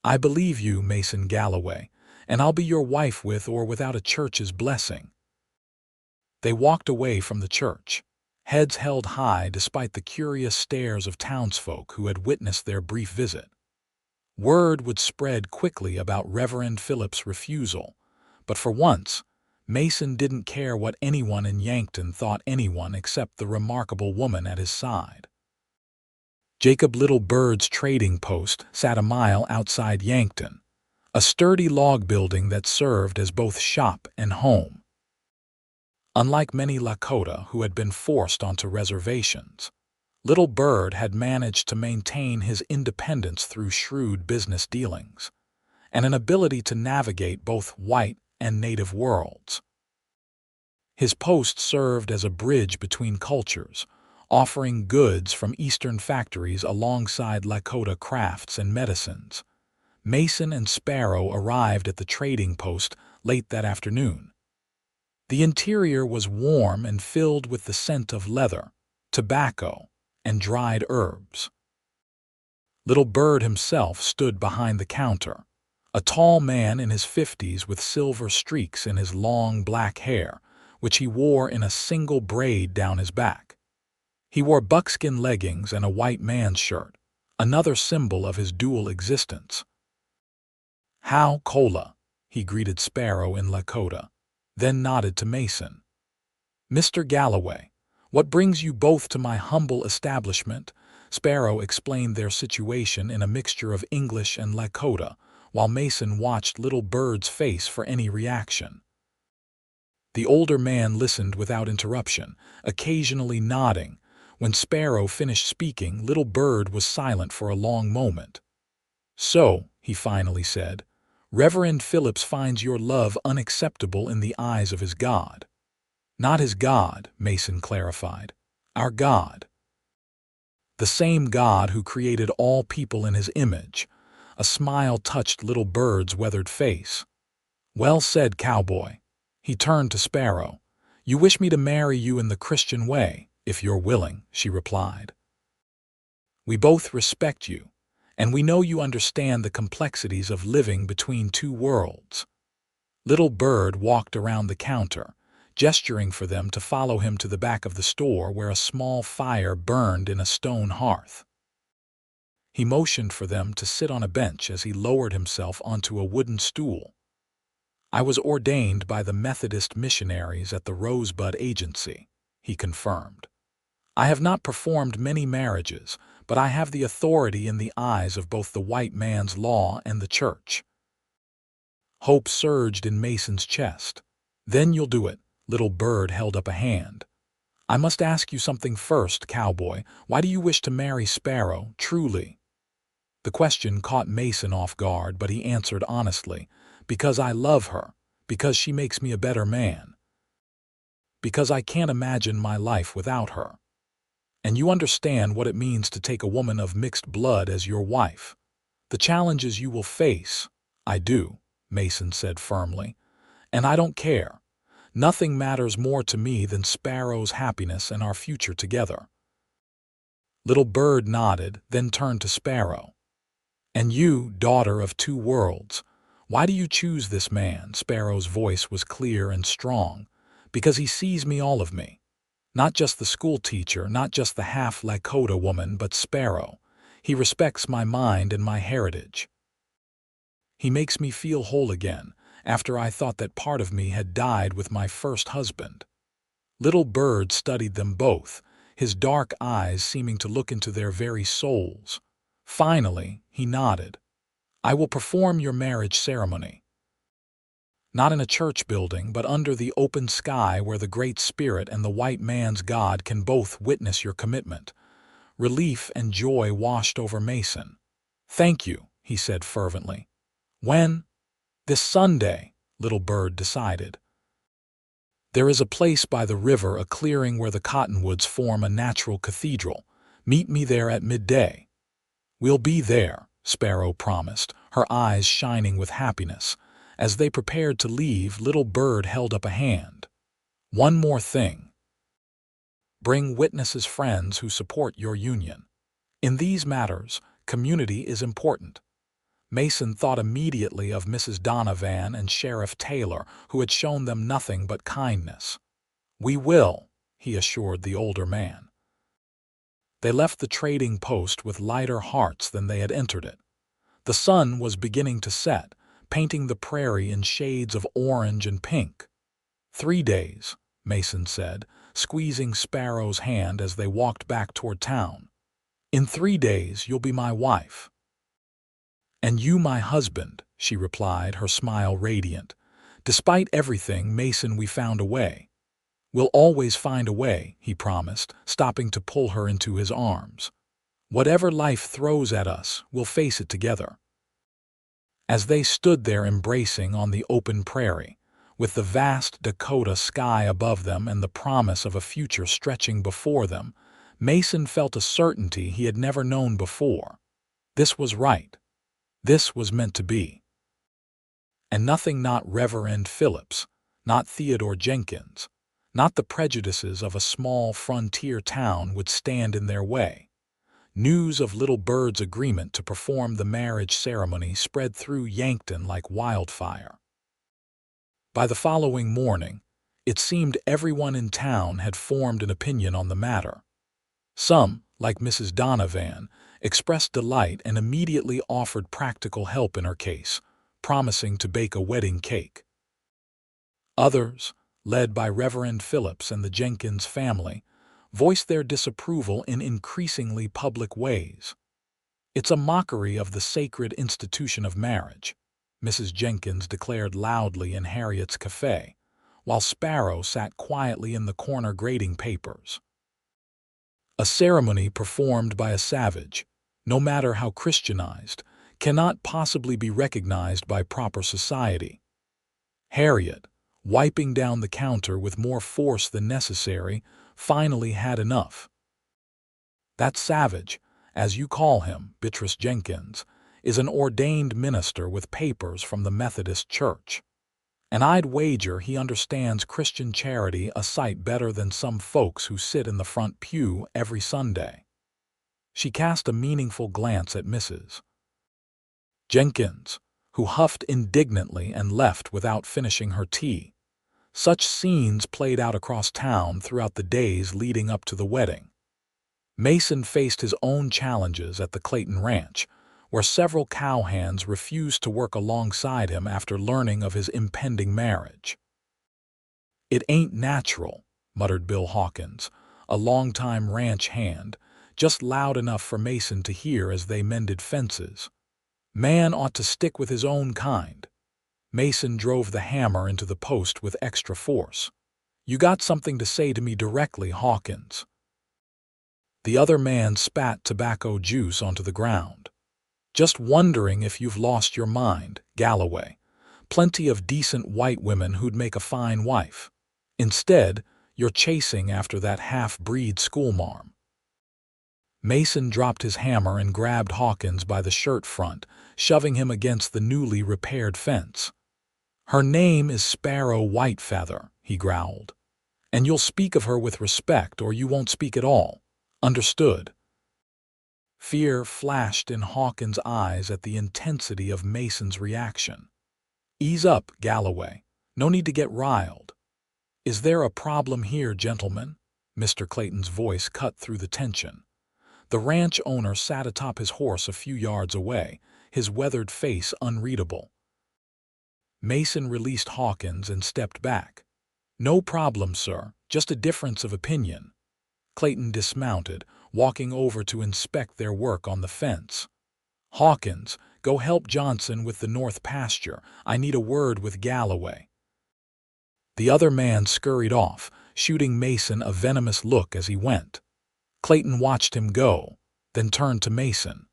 "I believe you, Mason Galloway, and I'll be your wife with or without a church's blessing." They walked away from the church, heads held high despite the curious stares of townsfolk who had witnessed their brief visit. Word would spread quickly about Reverend Phillips' refusal, but for once, Mason didn't care what anyone in Yankton thought anyone except the remarkable woman at his side. Jacob Little Bird's trading post sat a mile outside Yankton, a sturdy log building that served as both shop and home. Unlike many Lakota who had been forced onto reservations, Little Bird had managed to maintain his independence through shrewd business dealings and an ability to navigate both white and native worlds. His post served as a bridge between cultures, offering goods from Eastern factories alongside Lakota crafts and medicines. Mason and Sparrow arrived at the trading post late that afternoon. The interior was warm and filled with the scent of leather, tobacco, and dried herbs. Little Bird himself stood behind the counter, a tall man in his 50s with silver streaks in his long black hair, which he wore in a single braid down his back. He wore buckskin leggings and a white man's shirt, another symbol of his dual existence. "How Cola," he greeted Sparrow in Lakota, then nodded to Mason. "Mr. Galloway, what brings you both to my humble establishment?" Sparrow explained their situation in a mixture of English and Lakota, while Mason watched Little Bird's face for any reaction. The older man listened without interruption, occasionally nodding. When Sparrow finished speaking, Little Bird was silent for a long moment. "So," he finally said, "Reverend Phillips finds your love unacceptable in the eyes of his God." "Not his God," Mason clarified. "Our God. The same God who created all people in his image." A smile touched Little Bird's weathered face. "Well said, Cowboy." He turned to Sparrow. "You wish me to marry you in the Christian way, if you're willing," she replied. "We both respect you, and we know you understand the complexities of living between two worlds." Little Bird walked around the counter, gesturing for them to follow him to the back of the store where a small fire burned in a stone hearth. He motioned for them to sit on a bench as he lowered himself onto a wooden stool. "I was ordained by the Methodist missionaries at the Rosebud Agency," he confirmed. "I have not performed many marriages, but I have the authority in the eyes of both the white man's law and the church." Hope surged in Mason's chest. "Then you'll do it." Little Bird held up a hand. I must ask you something first, Cowboy. Why do you wish to marry Sparrow, truly? The question caught Mason off guard, but he answered honestly, because I love her, because she makes me a better man, because I can't imagine my life without her. And you understand what it means to take a woman of mixed blood as your wife. The challenges you will face. I do, Mason said firmly. And I don't care. Nothing matters more to me than Sparrow's happiness and our future together. Little Bird nodded, then turned to Sparrow. And you, daughter of two worlds, why do you choose this man? Sparrow's voice was clear and strong. Because he sees me, all of me. Not just the schoolteacher, not just the half Lakota woman, but Sparrow. He respects my mind and my heritage. He makes me feel whole again, after I thought that part of me had died with my first husband. Little Bird studied them both, his dark eyes seeming to look into their very souls. Finally, he nodded. I will perform your marriage ceremony. Not in a church building, but under the open sky where the Great Spirit and the white man's God can both witness your commitment. Relief and joy washed over Mason. Thank you, he said fervently. When? This Sunday, Little Bird decided. There is a place by the river, a clearing where the cottonwoods form a natural cathedral. Meet me there at midday. We'll be there, Sparrow promised, her eyes shining with happiness. As they prepared to leave, Little Bird held up a hand. One more thing. Bring witnesses, friends who support your union. In these matters, community is important. Mason thought immediately of Mrs. Donovan and Sheriff Taylor, who had shown them nothing but kindness. We will, he assured the older man. They left the trading post with lighter hearts than they had entered it. The sun was beginning to set, painting the prairie in shades of orange and pink. 3 days, Mason said, squeezing Sparrow's hand as they walked back toward town. In 3 days you'll be my wife. And you my husband, she replied, her smile radiant. Despite everything, Mason, we found a way. We'll always find a way, he promised, stopping to pull her into his arms. Whatever life throws at us, we'll face it together. As they stood there embracing on the open prairie, with the vast Dakota sky above them and the promise of a future stretching before them, Mason felt a certainty he had never known before. This was right. This was meant to be. And nothing, not Reverend Phillips, not Theodore Jenkins, not the prejudices of a small frontier town would stand in their way. News of Little Bird's agreement to perform the marriage ceremony spread through Yankton like wildfire. By the following morning, it seemed everyone in town had formed an opinion on the matter. Some, like Mrs. Donovan, expressed delight and immediately offered practical help in her case, promising to bake a wedding cake. Others, led by Reverend Phillips and the Jenkins family, voiced their disapproval in increasingly public ways. It's a mockery of the sacred institution of marriage, Mrs. Jenkins declared loudly in Harriet's cafe, while Sparrow sat quietly in the corner grading papers. A ceremony performed by a savage, no matter how Christianized, cannot possibly be recognized by proper society. Harriet, wiping down the counter with more force than necessary, finally had enough. That savage, as you call him, Beatrice Jenkins, is an ordained minister with papers from the Methodist Church. And I'd wager he understands Christian charity a sight better than some folks who sit in the front pew every Sunday. She cast a meaningful glance at Mrs. Jenkins, who huffed indignantly and left without finishing her tea. Such scenes played out across town throughout the days leading up to the wedding. Mason faced his own challenges at the Clayton Ranch, where several cowhands refused to work alongside him after learning of his impending marriage. It ain't natural, muttered Bill Hawkins, a longtime ranch hand, just loud enough for Mason to hear as they mended fences. Man ought to stick with his own kind. Mason drove the hammer into the post with extra force. You got something to say to me directly, Hawkins." The other man spat tobacco juice onto the ground. "Just wondering if you've lost your mind, Galloway. Plenty of decent white women who'd make a fine wife. Instead, you're chasing after that half-breed schoolmarm." Mason dropped his hammer and grabbed Hawkins by the shirt front, shoving him against the newly repaired fence. "Her name is Sparrow Whitefeather," he growled. "And you'll speak of her with respect or you won't speak at all. Understood?" Fear flashed in Hawkins' eyes at the intensity of Mason's reaction. "Ease up, Galloway. No need to get riled." "Is there a problem here, gentlemen?" Mr. Clayton's voice cut through the tension. The ranch owner sat atop his horse a few yards away, his weathered face unreadable. Mason released Hawkins and stepped back. "No problem, sir. Just a difference of opinion." Clayton dismounted, walking over to inspect their work on the fence. "Hawkins, go help Johnson with the north pasture. I need a word with Galloway." The other man scurried off, shooting Mason a venomous look as he went. Clayton watched him go, then turned to Mason.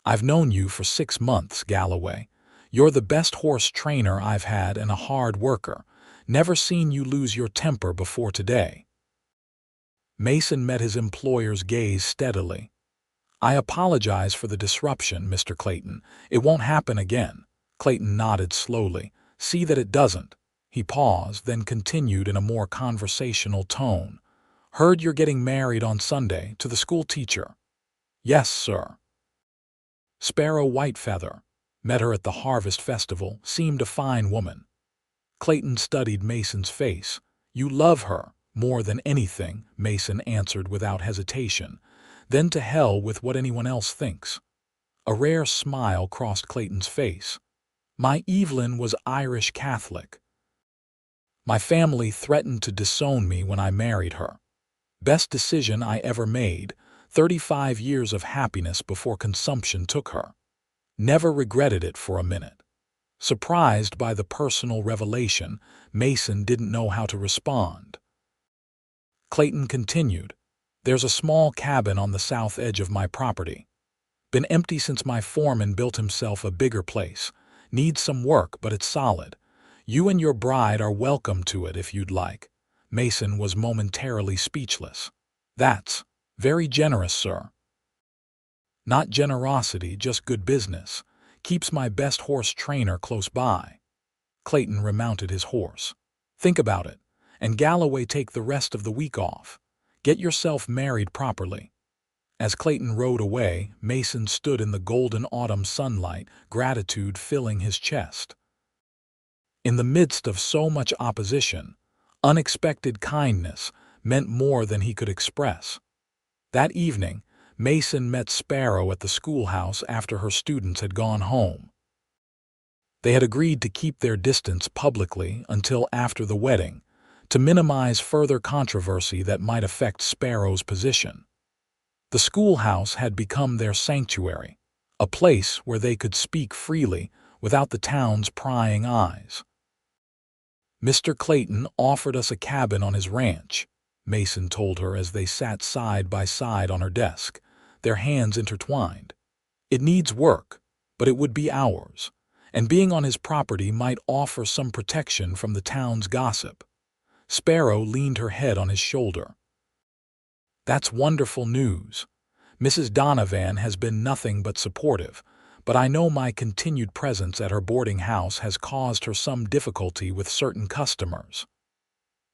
"I've known you for 6 months, Galloway. You're the best horse trainer I've had and a hard worker. Never seen you lose your temper before today." Mason met his employer's gaze steadily. "I apologize for the disruption, Mr. Clayton. It won't happen again." Clayton nodded slowly. "See that it doesn't." He paused, then continued in a more conversational tone. "Heard you're getting married on Sunday to the schoolteacher." "Yes, sir." Sparrow Whitefeather. Met her at the Harvest Festival. Seemed a fine woman. Clayton studied Mason's face. "You love her more than anything," Mason answered without hesitation. "Then to hell with what anyone else thinks." A rare smile crossed Clayton's face. "My Evelyn was Irish Catholic. My family threatened to disown me when I married her. Best decision I ever made. 35 years of happiness before consumption took her. Never regretted it for a minute." Surprised by the personal revelation, Mason didn't know how to respond. Clayton continued, "There's a small cabin on the south edge of my property. Been empty since my foreman built himself a bigger place. Needs some work, but it's solid. You and your bride are welcome to it if you'd like." Mason was momentarily speechless. "That's very generous, sir." "Not generosity, just good business. Keeps my best horse trainer close by." Clayton remounted his horse. "Think about it, and Galloway take the rest of the week off. Get yourself married properly." As Clayton rode away, Mason stood in the golden autumn sunlight, gratitude filling his chest. In the midst of so much opposition, unexpected kindness meant more than he could express. That evening, Mason met Sparrow at the schoolhouse after her students had gone home. They had agreed to keep their distance publicly until after the wedding, to minimize further controversy that might affect Sparrow's position. The schoolhouse had become their sanctuary, a place where they could speak freely without the town's prying eyes. "Mr. Clayton offered us a cabin on his ranch," Mason told her as they sat side by side on her desk, their hands intertwined. "It needs work, but it would be ours, and being on his property might offer some protection from the town's gossip." Sparrow leaned her head on his shoulder. "That's wonderful news. Mrs. Donovan has been nothing but supportive, but I know my continued presence at her boarding house has caused her some difficulty with certain customers."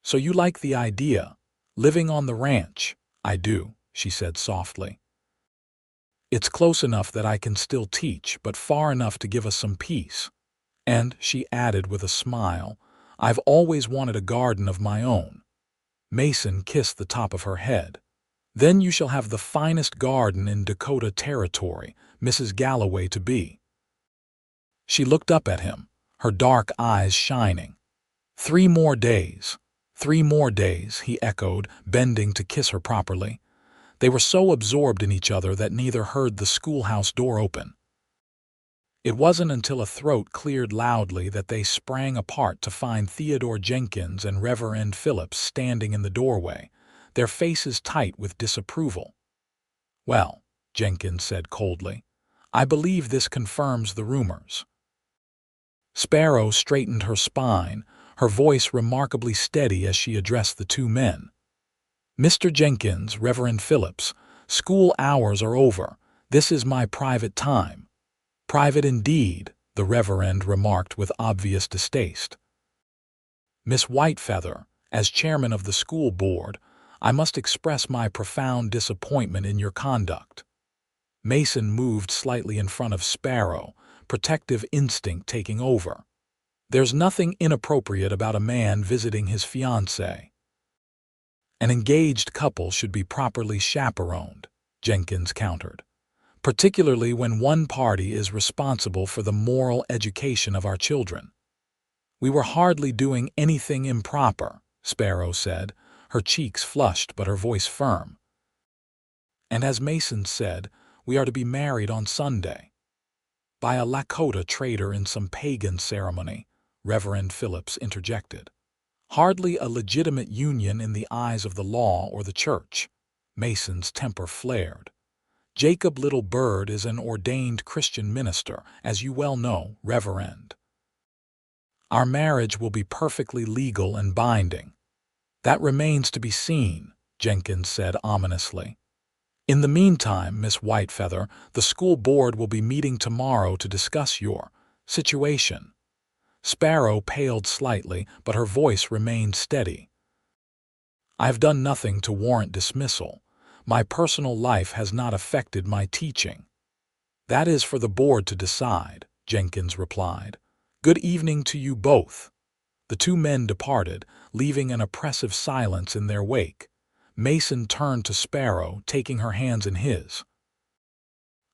"So you like the idea, living on the ranch?" "I do," she said softly. "It's close enough that I can still teach, but far enough to give us some peace. And," she added with a smile, "I've always wanted a garden of my own." Mason kissed the top of her head. "Then you shall have the finest garden in Dakota territory, Mrs. Galloway to be." She looked up at him, her dark eyes shining. 3 more days. 3 more days," he echoed, bending to kiss her properly. They were so absorbed in each other that neither heard the schoolhouse door open. It wasn't until a throat cleared loudly that they sprang apart to find Theodore Jenkins and Reverend Phillips standing in the doorway, their faces tight with disapproval. "Well," Jenkins said coldly, "I believe this confirms the rumors." Sparrow straightened her spine, her voice remarkably steady as she addressed the two men. "Mr. Jenkins, Reverend Phillips, school hours are over. This is my private time." "Private indeed," the Reverend remarked with obvious distaste. "Miss Whitefeather, as chairman of the school board, I must express my profound disappointment in your conduct." Mason moved slightly in front of Sparrow, protective instinct taking over. "There's nothing inappropriate about a man visiting his fiancée." "An engaged couple should be properly chaperoned," Jenkins countered, "particularly when one party is responsible for the moral education of our children." "We were hardly doing anything improper," Sparrow said, her cheeks flushed but her voice firm. "And as Mason said, we are to be married on Sunday." "By a Lakota trader in some pagan ceremony," Reverend Phillips interjected. "Hardly a legitimate union in the eyes of the law or the church." Mason's temper flared. "Jacob Little Bird is an ordained Christian minister, as you well know, Reverend. Our marriage will be perfectly legal and binding." "That remains to be seen," Jenkins said ominously. "In the meantime, Miss Whitefeather, the school board will be meeting tomorrow to discuss your situation." Sparrow paled slightly, but her voice remained steady. "I have done nothing to warrant dismissal. My personal life has not affected my teaching." "That is for the board to decide," Jenkins replied. "Good evening to you both." The two men departed, leaving an oppressive silence in their wake. Mason turned to Sparrow, taking her hands in his.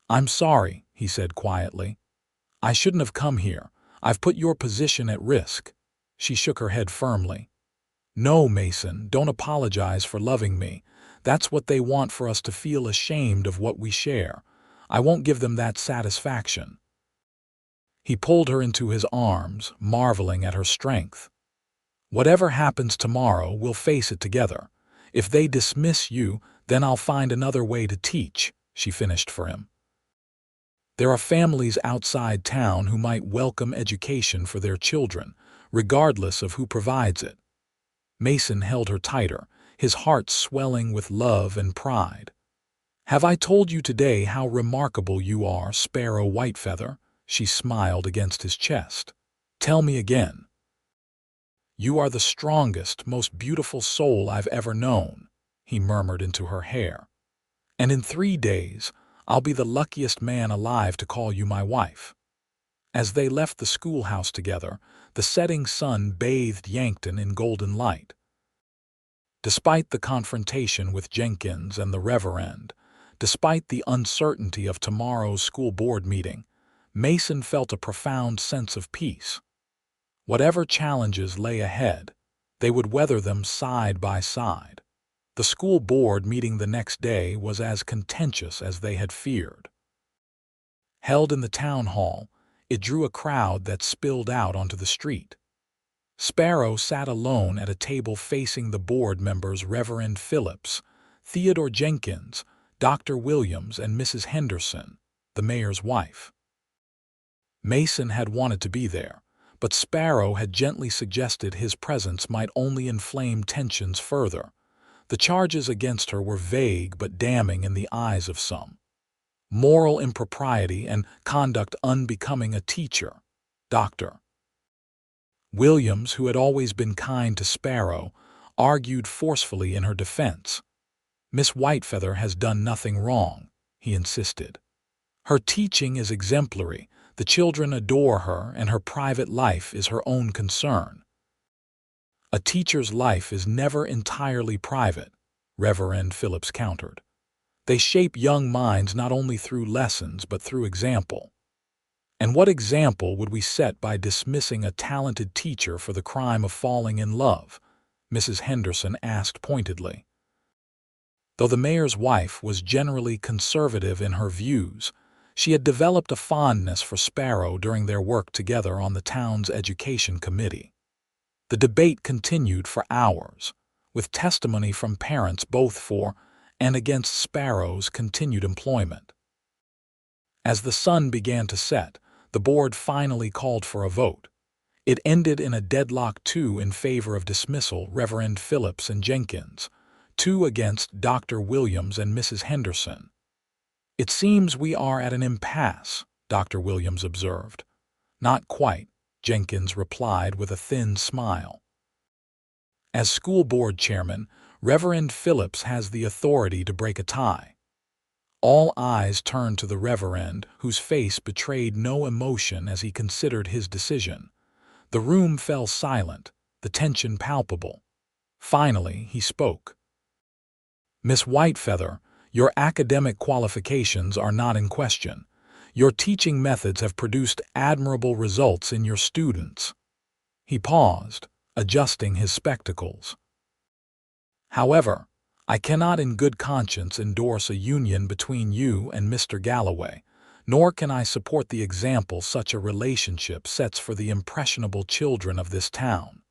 "I'm sorry," he said quietly. "I shouldn't have come here. I've put your position at risk." She shook her head firmly. "No, Mason, don't apologize for loving me. That's what they want, for us to feel ashamed of what we share. I won't give them that satisfaction." He pulled her into his arms, marveling at her strength. "Whatever happens tomorrow, we'll face it together. If they dismiss you, then I'll find another way to teach," she finished for him. "There are families outside town who might welcome education for their children, regardless of who provides it." Mason held her tighter, his heart swelling with love and pride. "Have I told you today how remarkable you are, Sparrow Whitefeather?" She smiled against his chest. "Tell me again." "You are the strongest, most beautiful soul I've ever known," he murmured into her hair. "And in 3 days, I'll be the luckiest man alive to call you my wife." As they left the schoolhouse together, the setting sun bathed Yankton in golden light. Despite the confrontation with Jenkins and the Reverend, despite the uncertainty of tomorrow's school board meeting, Mason felt a profound sense of peace. Whatever challenges lay ahead, they would weather them side by side. The school board meeting the next day was as contentious as they had feared. Held in the town hall, it drew a crowd that spilled out onto the street. Sparrow sat alone at a table facing the board members Reverend Phillips, Theodore Jenkins, Dr. Williams, and Mrs. Henderson, the mayor's wife. Mason had wanted to be there, but Sparrow had gently suggested his presence might only inflame tensions further. The charges against her were vague but damning in the eyes of some. Moral impropriety and conduct unbecoming a teacher. Dr. Williams, who had always been kind to Sparrow, argued forcefully in her defense. "Miss Whitefeather has done nothing wrong," he insisted. "Her teaching is exemplary. The children adore her, and her private life is her own concern." "A teacher's life is never entirely private," Reverend Phillips countered. "They shape young minds not only through lessons but through example." "And what example would we set by dismissing a talented teacher for the crime of falling in love?" Mrs. Henderson asked pointedly. Though the mayor's wife was generally conservative in her views, She had developed a fondness for Sparrow during their work together on the town's education committee. The debate continued for hours, with testimony from parents both for and against Sparrow's continued employment. As the sun began to set, the board finally called for a vote. It ended in a deadlock: 2 in favor of dismissal, Reverend Phillips and Jenkins, 2 against Dr. Williams and Mrs. Henderson. "It seems we are at an impasse," Dr. Williams observed. "Not quite," Jenkins replied with a thin smile. As school board chairman, Reverend Phillips has the authority to break a tie. All eyes turned to the Reverend, whose face betrayed no emotion as he considered his decision. The room fell silent, the tension palpable. Finally, he spoke. "Miss Whitefeather, your academic qualifications are not in question. Your teaching methods have produced admirable results in your students." He paused, adjusting his spectacles. "However, I cannot in good conscience endorse a union between you and Mr. Galloway, nor can I support the example such a relationship sets for the impressionable children of this town."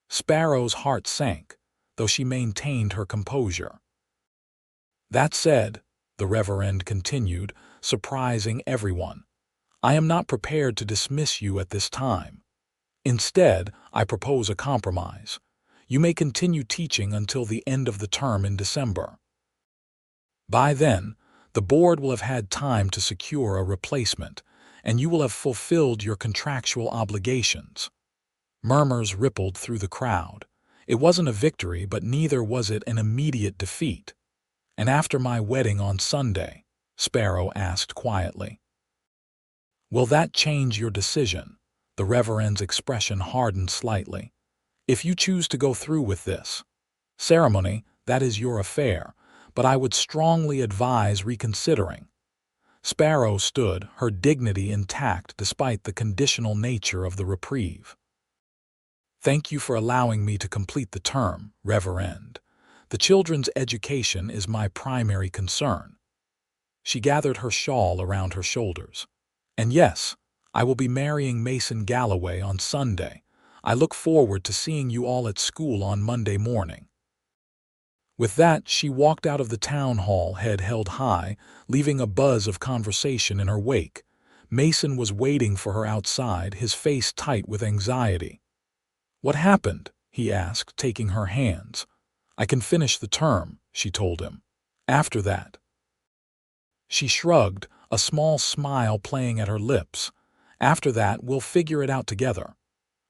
Sparrow's heart sank, though she maintained her composure. "That said," the Reverend continued, surprising everyone, "I am not prepared to dismiss you at this time. Instead, I propose a compromise. You may continue teaching until the end of the term in December. By then, the board will have had time to secure a replacement, and you will have fulfilled your contractual obligations." Murmurs rippled through the crowd. It wasn't a victory, but neither was it an immediate defeat. "And after my wedding on Sunday?" Sparrow asked quietly. "Will that change your decision?" The Reverend's expression hardened slightly. "If you choose to go through with this ceremony, that is your affair, but I would strongly advise reconsidering." Sparrow stood, her dignity intact despite the conditional nature of the reprieve. "Thank you for allowing me to complete the term, Reverend. The children's education is my primary concern." She gathered her shawl around her shoulders. "And yes, I will be marrying Mason Galloway on Sunday. I look forward to seeing you all at school on Monday morning." With that, she walked out of the town hall, head held high, leaving a buzz of conversation in her wake. Mason was waiting for her outside, his face tight with anxiety. "What happened?" he asked, taking her hands. "I can finish the term," she told him. "After that." She shrugged, a small smile playing at her lips. "After that, we'll figure it out together."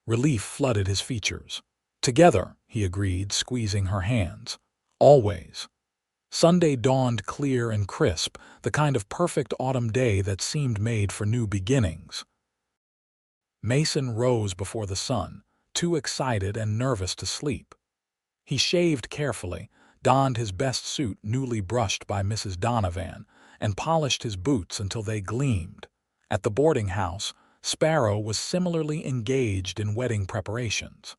Relief flooded his features. "Together," he agreed, squeezing her hands. "Always." Sunday dawned clear and crisp, the kind of perfect autumn day that seemed made for new beginnings. Mason rose before the sun, too excited and nervous to sleep. He shaved carefully, donned his best suit newly brushed by Mrs. Donovan, and polished his boots until they gleamed. At the boarding house, Sparrow was similarly engaged in wedding preparations.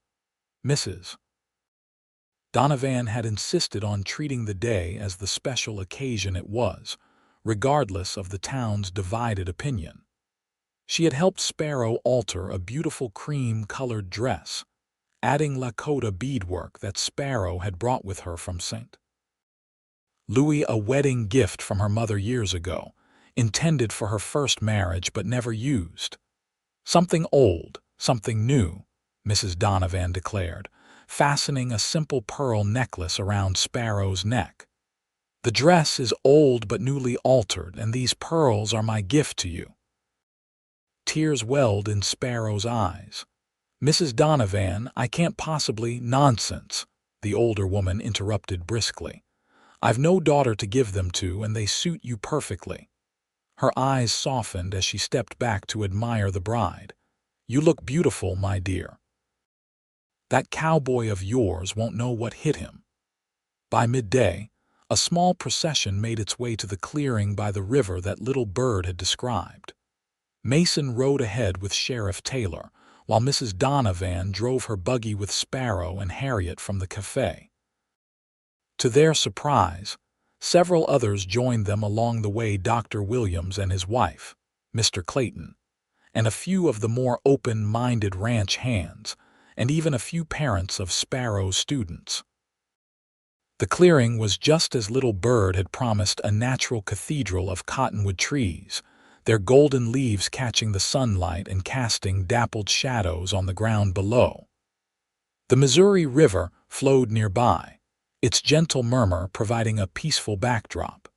Mrs. Donovan had insisted on treating the day as the special occasion it was, regardless of the town's divided opinion. She had helped Sparrow alter a beautiful cream-colored dress, adding Lakota beadwork that Sparrow had brought with her from St. Louis, a wedding gift from her mother years ago, intended for her first marriage but never used. "Something old, something new," Mrs. Donovan declared, fastening a simple pearl necklace around Sparrow's neck. "The dress is old but newly altered, and these pearls are my gift to you." Tears welled in Sparrow's eyes. "Mrs. Donovan, I can't possibly—" "Nonsense," the older woman interrupted briskly. "I've no daughter to give them to, and they suit you perfectly." Her eyes softened as she stepped back to admire the bride. "You look beautiful, my dear. That cowboy of yours won't know what hit him." By midday, a small procession made its way to the clearing by the river that little bird had described. Mason rode ahead with Sheriff Taylor, while Mrs. Donovan drove her buggy with Sparrow and Harriet from the cafe. To their surprise, Several others joined them along the way: Dr. Williams and his wife, Mr. Clayton, and a few of the more open-minded ranch hands, and even a few parents of Sparrow's students. The clearing was just as Little Bird had promised, a natural cathedral of cottonwood trees, their golden leaves catching the sunlight and casting dappled shadows on the ground below. The Missouri River flowed nearby, its gentle murmur providing a peaceful backdrop.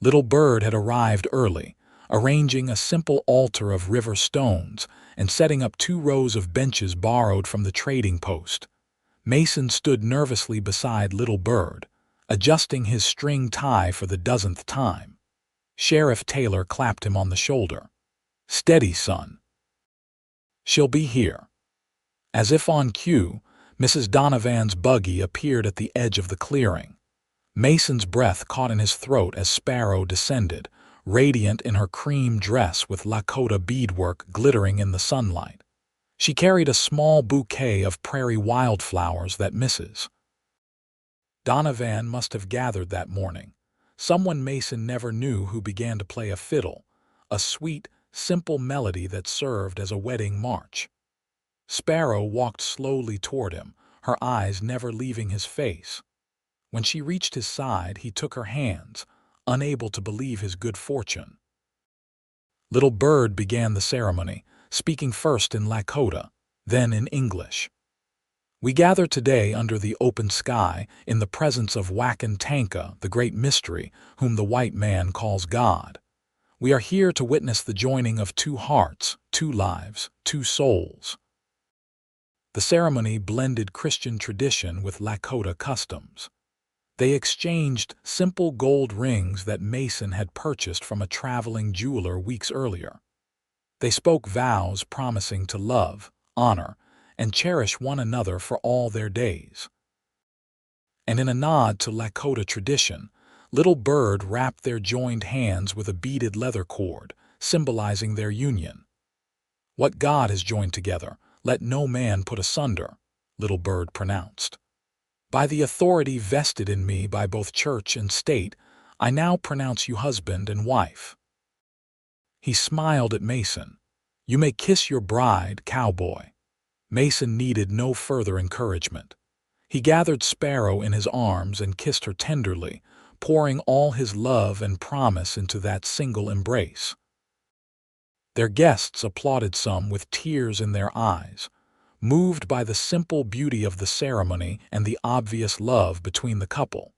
Little Bird had arrived early, arranging a simple altar of river stones and setting up 2 rows of benches borrowed from the trading post. Mason stood nervously beside Little Bird, adjusting his string tie for the dozenth time. Sheriff Taylor clapped him on the shoulder. "Steady, son. She'll be here." As if on cue, Mrs. Donovan's buggy appeared at the edge of the clearing. Mason's breath caught in his throat as Sparrow descended, radiant in her cream dress with Lakota beadwork glittering in the sunlight. She carried a small bouquet of prairie wildflowers that Mrs. Donovan must have gathered that morning. Someone Mason never knew who began to play a fiddle, a sweet, simple melody that served as a wedding march. Sparrow walked slowly toward him, her eyes never leaving his face. When she reached his side, he took her hands, unable to believe his good fortune. Little Bird began the ceremony, speaking first in Lakota, then in English. "We gather today under the open sky, in the presence of Wakantanka, the great mystery, whom the white man calls God. We are here to witness the joining of 2 hearts, 2 lives, 2 souls." The ceremony blended Christian tradition with Lakota customs. They exchanged simple gold rings that Mason had purchased from a traveling jeweler weeks earlier. They spoke vows promising to love, honor, and cherish one another for all their days. And in a nod to Lakota tradition, Little Bird wrapped their joined hands with a beaded leather cord, symbolizing their union. "What God has joined together, let no man put asunder," Little Bird pronounced. "By the authority vested in me by both church and state, I now pronounce you husband and wife." He smiled at Mason. "You may kiss your bride, Cowboy." Mason needed no further encouragement. He gathered Sparrow in his arms and kissed her tenderly, pouring all his love and promise into that single embrace. Their guests applauded, some with tears in their eyes, moved by the simple beauty of the ceremony and the obvious love between the couple.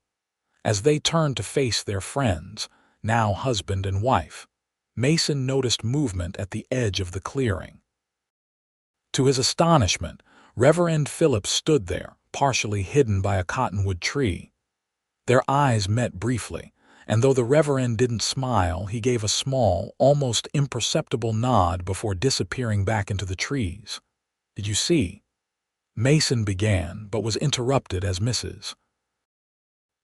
As they turned to face their friends, now husband and wife, Mason noticed movement at the edge of the clearing. To his astonishment, Reverend Phillips stood there, partially hidden by a cottonwood tree. Their eyes met briefly, and though the Reverend didn't smile, he gave a small, almost imperceptible nod before disappearing back into the trees. "Did you see?" Mason began, but was interrupted as Mrs.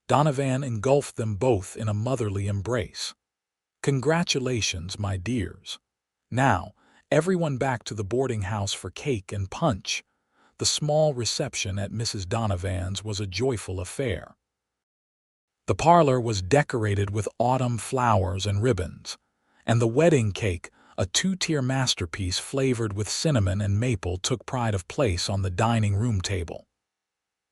Donovan engulfed them both in a motherly embrace. "Congratulations, my dears. Now, everyone back to the boarding house for cake and punch." The small reception at Mrs. Donovan's was a joyful affair. The parlor was decorated with autumn flowers and ribbons, and the wedding cake, a 2-tier masterpiece flavored with cinnamon and maple, took pride of place on the dining room table.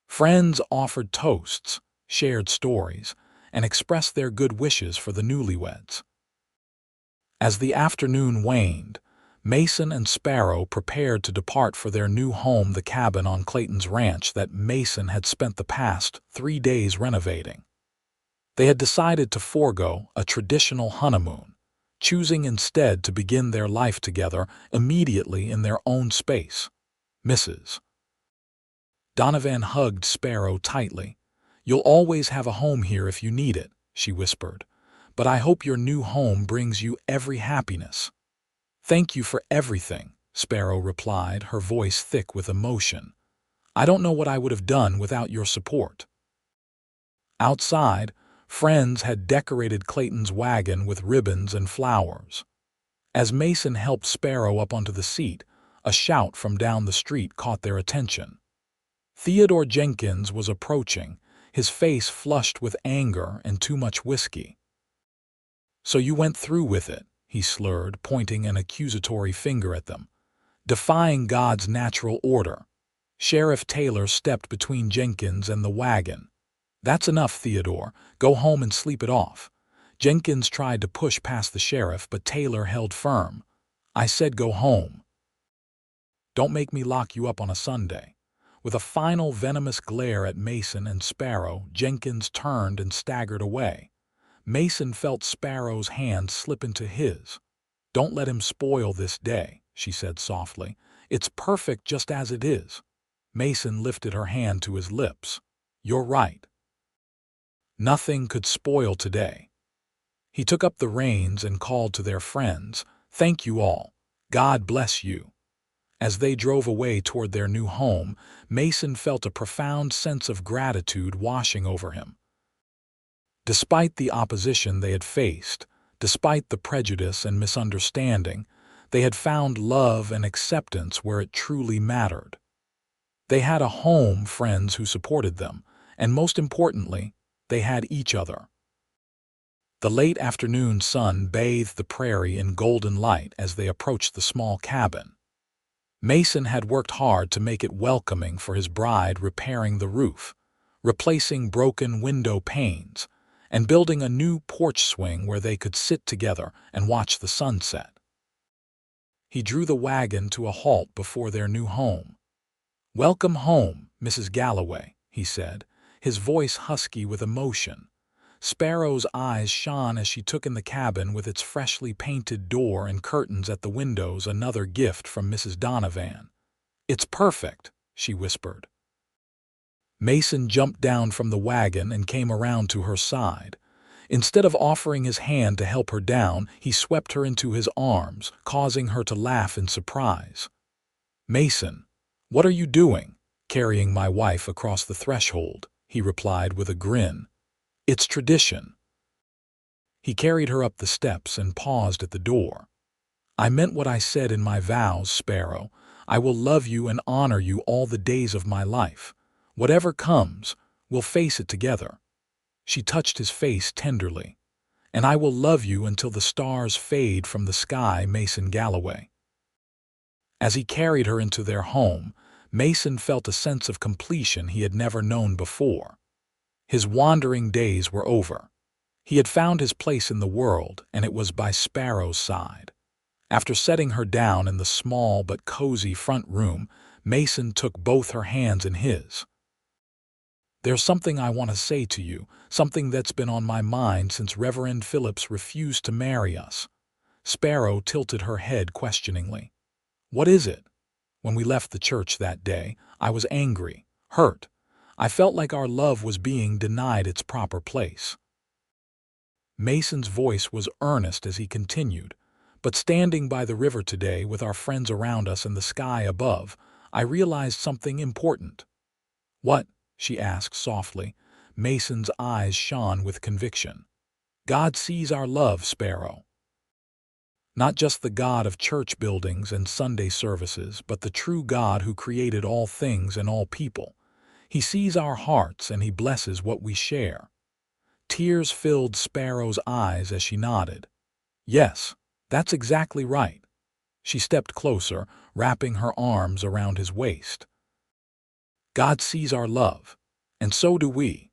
Friends offered toasts, shared stories, and expressed their good wishes for the newlyweds. As the afternoon waned, Mason and Sparrow prepared to depart for their new home, the cabin on Clayton's ranch that Mason had spent the past 3 days renovating. They had decided to forego a traditional honeymoon, choosing instead to begin their life together immediately in their own space. Mrs. Donovan hugged Sparrow tightly. "You'll always have a home here if you need it," she whispered, "but I hope your new home brings you every happiness." "Thank you for everything," Sparrow replied, her voice thick with emotion. "I don't know what I would have done without your support." Outside, friends had decorated Clayton's wagon with ribbons and flowers. As Mason helped Sparrow up onto the seat, a shout from down the street caught their attention. Theodore Jenkins was approaching, his face flushed with anger and too much whiskey. "So you went through with it," he slurred, pointing an accusatory finger at them. "Defying God's natural order." Sheriff Taylor stepped between Jenkins and the wagon. "That's enough, Theodore. Go home and sleep it off." Jenkins tried to push past the sheriff, but Taylor held firm. "I said go home. Don't make me lock you up on a Sunday." With a final venomous glare at Mason and Sparrow, Jenkins turned and staggered away. Mason felt Sparrow's hand slip into his. "Don't let him spoil this day," she said softly. "It's perfect just as it is." Mason lifted her hand to his lips. "You're right. Nothing could spoil today." He took up the reins and called to their friends, "Thank you all. God bless you." As they drove away toward their new home, Mason felt a profound sense of gratitude washing over him. Despite the opposition they had faced, despite the prejudice and misunderstanding, they had found love and acceptance where it truly mattered. They had a home, friends who supported them, and most importantly, they had each other. The late afternoon sun bathed the prairie in golden light as they approached the small cabin. Mason had worked hard to make it welcoming for his bride, repairing the roof, replacing broken window panes, and building a new porch swing where they could sit together and watch the sunset. He drew the wagon to a halt before their new home. "Welcome home, Mrs. Galloway," he said, his voice husky with emotion. Sparrow's eyes shone as she took in the cabin with its freshly painted door and curtains at the windows, another gift from Mrs. Donovan. "It's perfect," she whispered. Mason jumped down from the wagon and came around to her side. Instead of offering his hand to help her down, he swept her into his arms, causing her to laugh in surprise. "Mason, what are you doing?" "Carrying my wife across the threshold," he replied with a grin. "It's tradition." He carried her up the steps and paused at the door. "I meant what I said in my vows, Sparrow. I will love you and honor you all the days of my life. Whatever comes, we'll face it together." She touched his face tenderly. "And I will love you until the stars fade from the sky, Mason Galloway." As he carried her into their home, Mason felt a sense of completion he had never known before. His wandering days were over. He had found his place in the world, and it was by Sparrow's side. After setting her down in the small but cozy front room, Mason took both her hands in his. "There's something I want to say to you, something that's been on my mind since Reverend Phillips refused to marry us." Sparrow tilted her head questioningly. "What is it?" "When we left the church that day, I was angry, hurt. I felt like our love was being denied its proper place." Mason's voice was earnest as he continued, "But standing by the river today with our friends around us and the sky above, I realized something important." "What?" she asked softly. Mason's eyes shone with conviction. "God sees our love, Sparrow. Not just the God of church buildings and Sunday services, but the true God who created all things and all people. He sees our hearts and he blesses what we share." Tears filled Sparrow's eyes as she nodded. "Yes, that's exactly right." She stepped closer, wrapping her arms around his waist. "God sees our love, and so do we."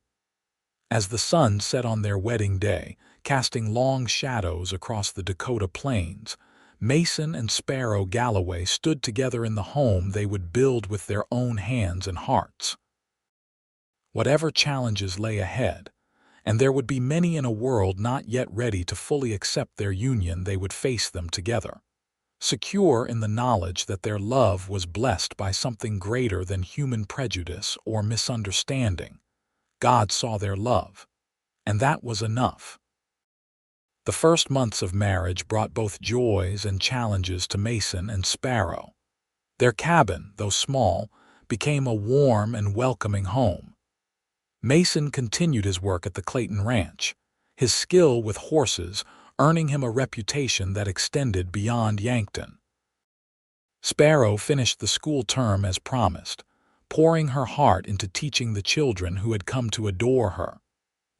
As the sun set on their wedding day, casting long shadows across the Dakota plains, Mason and Sparrow Galloway stood together in the home they would build with their own hands and hearts. Whatever challenges lay ahead, and there would be many in a world not yet ready to fully accept their union, they would face them together. Secure in the knowledge that their love was blessed by something greater than human prejudice or misunderstanding. God saw their love, and that was enough. The first months of marriage brought both joys and challenges to Mason and Sparrow. Their cabin, though small, became a warm and welcoming home. Mason continued his work at the Clayton Ranch, his skill with horses earning him a reputation that extended beyond Yankton. Sparrow finished the school term as promised, pouring her heart into teaching the children who had come to adore her.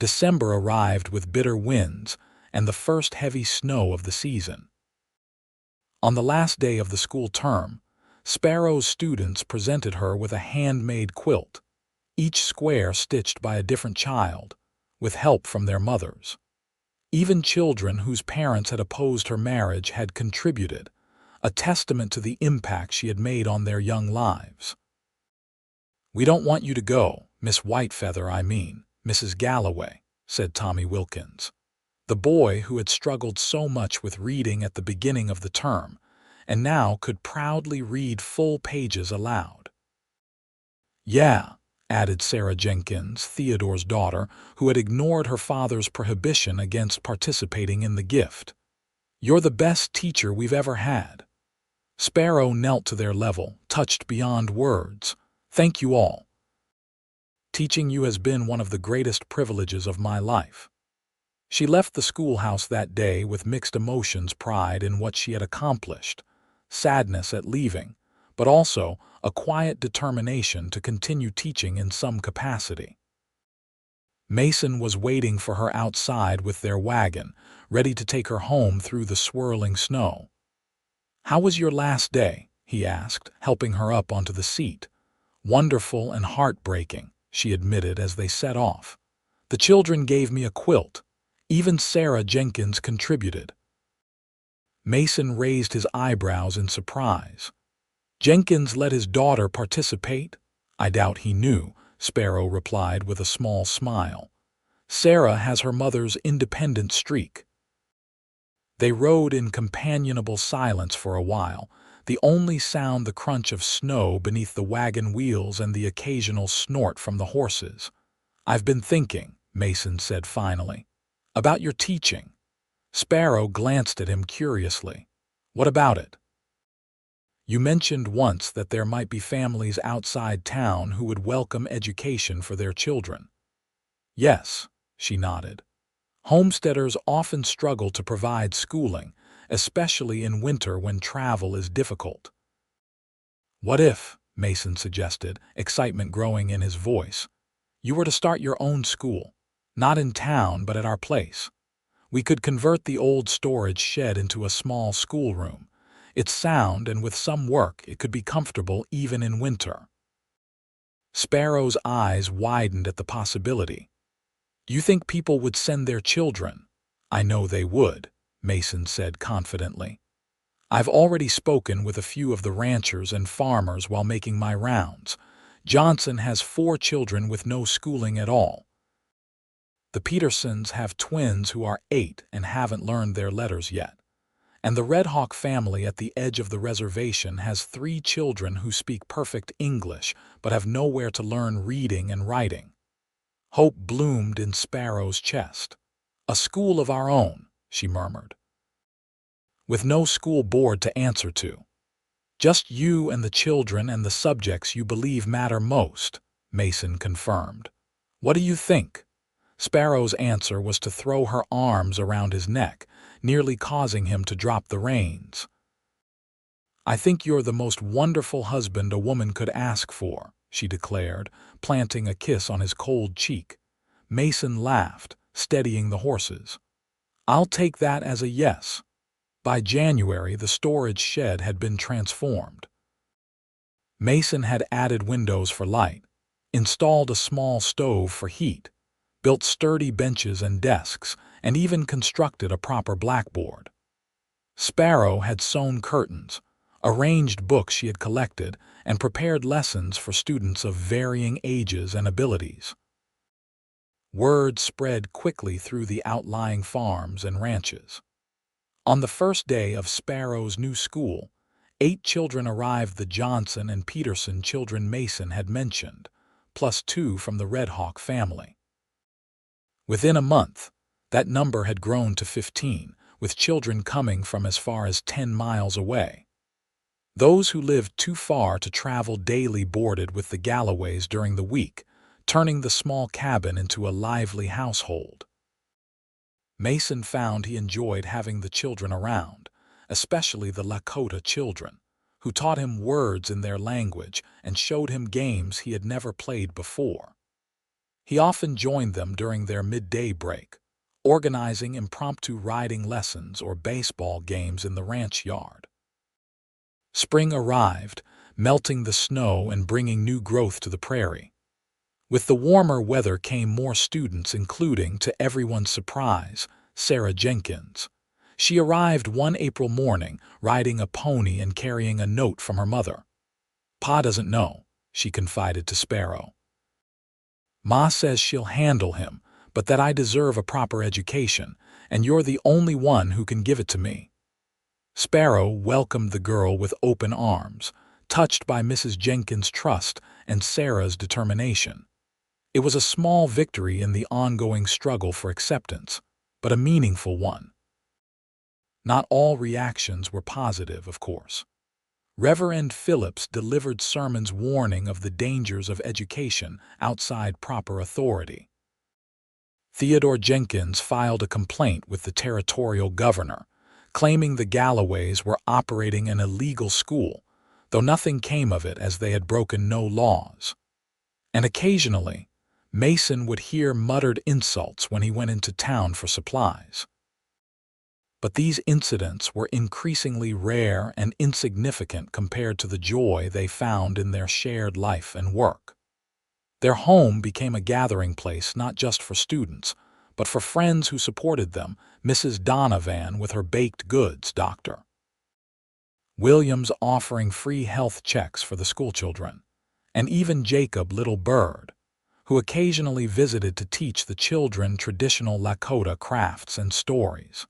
December arrived with bitter winds and the first heavy snow of the season. On the last day of the school term, Sparrow's students presented her with a handmade quilt, each square stitched by a different child, with help from their mothers. Even children whose parents had opposed her marriage had contributed, a testament to the impact she had made on their young lives. "We don't want you to go, Miss Whitefeather, Mrs. Galloway," said Tommy Wilkins, the boy who had struggled so much with reading at the beginning of the term, and now could proudly read full pages aloud. "Yeah," added Sarah Jenkins, Theodore's daughter, who had ignored her father's prohibition against participating in the gift. "You're the best teacher we've ever had." Sparrow knelt to their level, touched beyond words. "Thank you all. Teaching you has been one of the greatest privileges of my life." She left the schoolhouse that day with mixed emotions, pride in what she had accomplished, sadness at leaving, but also a quiet determination to continue teaching in some capacity. Mason was waiting for her outside with their wagon, ready to take her home through the swirling snow. "How was your last day?" he asked, helping her up onto the seat. "Wonderful and heartbreaking," she admitted as they set off. "The children gave me a quilt. Even Sarah Jenkins contributed." Mason raised his eyebrows in surprise. "Jenkins let his daughter participate?" "I doubt he knew," Sparrow replied with a small smile. "Sarah has her mother's independent streak." They rode in companionable silence for a while, the only sound the crunch of snow beneath the wagon wheels and the occasional snort from the horses. "I've been thinking," Mason said finally, "about your teaching." Sparrow glanced at him curiously. "What about it?" "You mentioned once that there might be families outside town who would welcome education for their children." "Yes," she nodded. "Homesteaders often struggle to provide schooling, especially in winter when travel is difficult." "What if," Mason suggested, excitement growing in his voice, "you were to start your own school, not in town but at our place? We could convert the old storage shed into a small schoolroom. It's sound, and with some work it could be comfortable even in winter." Sparrow's eyes widened at the possibility. "You think people would send their children?" "I know they would," Mason said confidently. "I've already spoken with a few of the ranchers and farmers while making my rounds. Johnson has 4 children with no schooling at all. The Petersons have twins who are 8 and haven't learned their letters yet. And the Red Hawk family at the edge of the reservation has 3 children who speak perfect English but have nowhere to learn reading and writing." Hope bloomed in Sparrow's chest. "A school of our own," she murmured. "With no school board to answer to. Just you and the children and the subjects you believe matter most," Mason confirmed. "What do you think?" Sparrow's answer was to throw her arms around his neck, nearly causing him to drop the reins. "I think you're the most wonderful husband a woman could ask for," she declared, planting a kiss on his cold cheek. Mason laughed, steadying the horses. "I'll take that as a yes." By January, the storage shed had been transformed. Mason had added windows for light, installed a small stove for heat, built sturdy benches and desks, and even constructed a proper blackboard. Sparrow had sewn curtains, arranged books she had collected, and prepared lessons for students of varying ages and abilities. Word spread quickly through the outlying farms and ranches. On the first day of Sparrow's new school, 8 children arrived, the Johnson and Peterson children Mason had mentioned, plus 2 from the Red Hawk family. Within a month, that number had grown to 15, with children coming from as far as 10 miles away. Those who lived too far to travel daily boarded with the Galloways during the week, turning the small cabin into a lively household. Mason found he enjoyed having the children around, especially the Lakota children, who taught him words in their language and showed him games he had never played before. He often joined them during their midday break, organizing impromptu riding lessons or baseball games in the ranch yard. Spring arrived, melting the snow and bringing new growth to the prairie. With the warmer weather came more students, including, to everyone's surprise, Sarah Jenkins. She arrived one April morning, riding a pony and carrying a note from her mother. "Pa doesn't know," she confided to Sparrow. "Ma says she'll handle him, but that I deserve a proper education, and you're the only one who can give it to me." Sparrow welcomed the girl with open arms, touched by Mrs. Jenkins' trust and Sarah's determination. It was a small victory in the ongoing struggle for acceptance, but a meaningful one. Not all reactions were positive, of course. Reverend Phillips delivered sermons warning of the dangers of education outside proper authority. Theodore Jenkins filed a complaint with the territorial governor, claiming the Galloways were operating an illegal school, though nothing came of it as they had broken no laws. And occasionally, Mason would hear muttered insults when he went into town for supplies. But these incidents were increasingly rare and insignificant compared to the joy they found in their shared life and work. Their home became a gathering place not just for students, but for friends who supported them, Mrs. Donovan with her baked goods, Dr. Williams offering free health checks for the schoolchildren, and even Jacob Little Bird, who occasionally visited to teach the children traditional Lakota crafts and stories.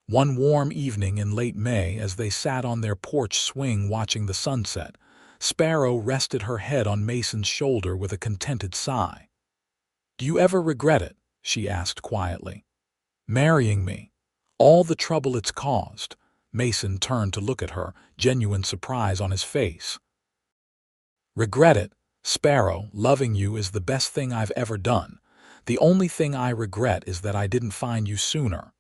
One warm evening in late May, as they sat on their porch swing watching the sunset, Sparrow rested her head on Mason's shoulder with a contented sigh. "Do you ever regret it?" she asked quietly. "Marrying me? All the trouble it's caused." Mason turned to look at her, genuine surprise on his face. "Regret it? Sparrow, loving you is the best thing I've ever done. The only thing I regret is that I didn't find you sooner."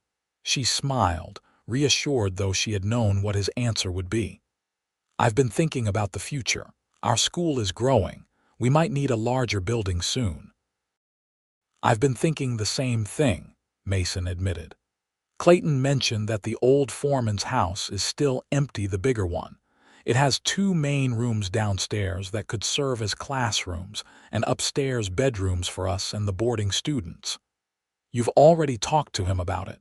She smiled, reassured though she had known what his answer would be. "I've been thinking about the future. Our school is growing. We might need a larger building soon." "I've been thinking the same thing," Mason admitted. "Clayton mentioned that the old foreman's house is still empty, the bigger one. It has 2 main rooms downstairs that could serve as classrooms and upstairs bedrooms for us and the boarding students. You've already talked to him about it?"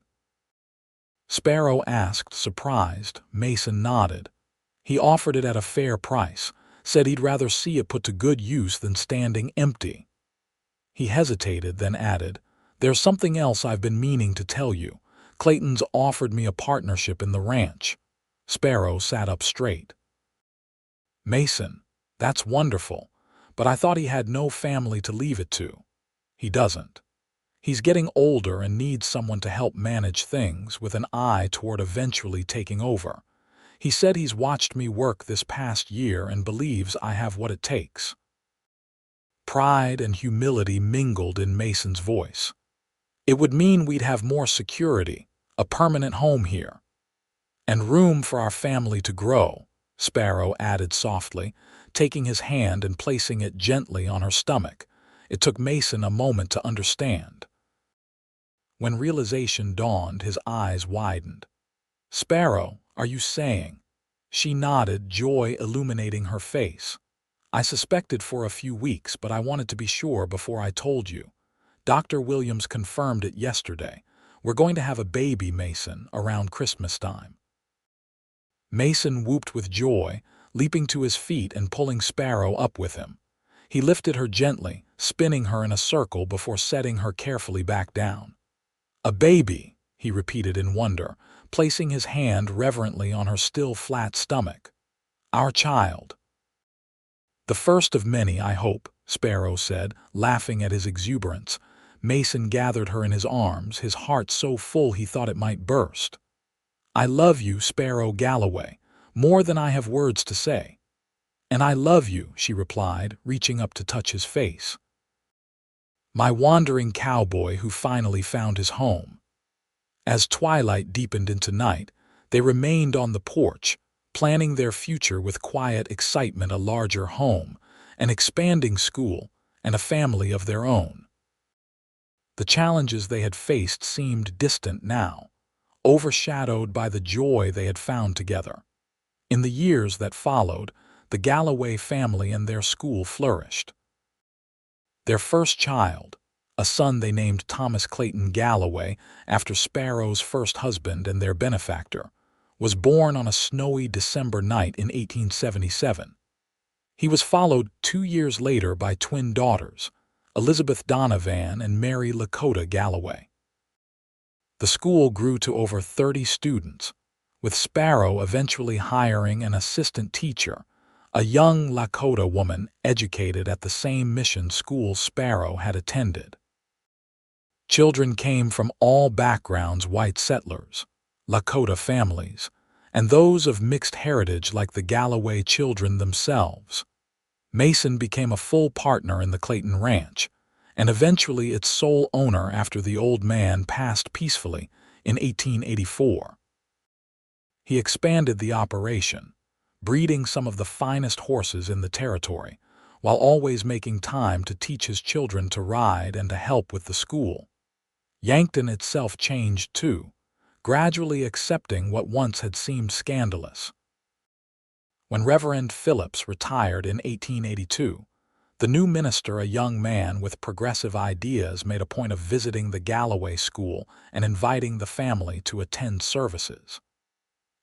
Sparrow asked, surprised. Mason nodded. "He offered it at a fair price, said he'd rather see it put to good use than standing empty." He hesitated, then added, "There's something else I've been meaning to tell you. Clayton's offered me a partnership in the ranch." Sparrow sat up straight. "Mason, that's wonderful, but I thought he had no family to leave it to." "He doesn't. He's getting older and needs someone to help manage things, with an eye toward eventually taking over. He said he's watched me work this past year and believes I have what it takes." Pride and humility mingled in Mason's voice. "It would mean we'd have more security, a permanent home here, and room for our family to grow," Sparrow added softly, taking his hand and placing it gently on her stomach. It took Mason a moment to understand. When realization dawned, his eyes widened. "Sparrow, are you saying?" She nodded, joy illuminating her face. "I suspected for a few weeks, but I wanted to be sure before I told you. Dr. Williams confirmed it yesterday. We're going to have a baby, Mason, around Christmas time." Mason whooped with joy, leaping to his feet and pulling Sparrow up with him. He lifted her gently, spinning her in a circle before setting her carefully back down. "A baby," he repeated in wonder, placing his hand reverently on her still flat stomach. "Our child." "The first of many, I hope," Sparrow said, laughing at his exuberance. Mason gathered her in his arms, his heart so full he thought it might burst. "I love you, Sparrow Galloway, more than I have words to say." "And I love you," she replied, reaching up to touch his face. "My wandering cowboy who finally found his home." As twilight deepened into night, they remained on the porch, planning their future with quiet excitement, a larger home, an expanding school, and a family of their own. The challenges they had faced seemed distant now, overshadowed by the joy they had found together. In the years that followed, the Galloway family and their school flourished. Their first child, a son they named Thomas Clayton Galloway after Sparrow's first husband and their benefactor, was born on a snowy December night in 1877. He was followed 2 years later by twin daughters, Elizabeth Donovan and Mary Lakota Galloway. The school grew to over 30 students, with Sparrow eventually hiring an assistant teacher, a young Lakota woman educated at the same mission school Sparrow had attended. Children came from all backgrounds: white settlers, Lakota families, and those of mixed heritage like the Galloway children themselves. Mason became a full partner in the Clayton Ranch, and eventually its sole owner after the old man passed peacefully in 1884. He expanded the operation, breeding some of the finest horses in the territory, while always making time to teach his children to ride and to help with the school. Yankton itself changed too, gradually accepting what once had seemed scandalous. When Reverend Phillips retired in 1882, the new minister, a young man with progressive ideas, made a point of visiting the Galloway school and inviting the family to attend services.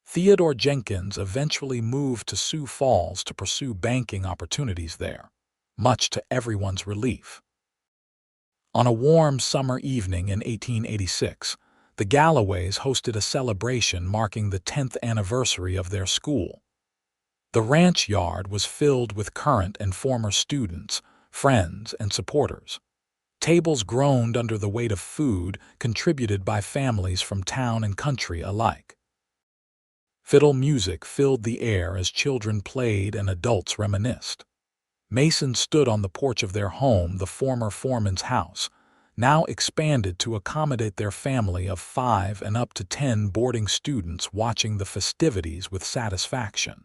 Theodore Jenkins eventually moved to Sioux Falls to pursue banking opportunities there, much to everyone's relief. On a warm summer evening in 1886, the Galloways hosted a celebration marking the 10th anniversary of their school. The ranch yard was filled with current and former students, friends, and supporters. Tables groaned under the weight of food contributed by families from town and country alike. Fiddle music filled the air as children played and adults reminisced. Mason stood on the porch of their home, the former foreman's house, now expanded to accommodate their family of 5 and up to 10 boarding students, watching the festivities with satisfaction.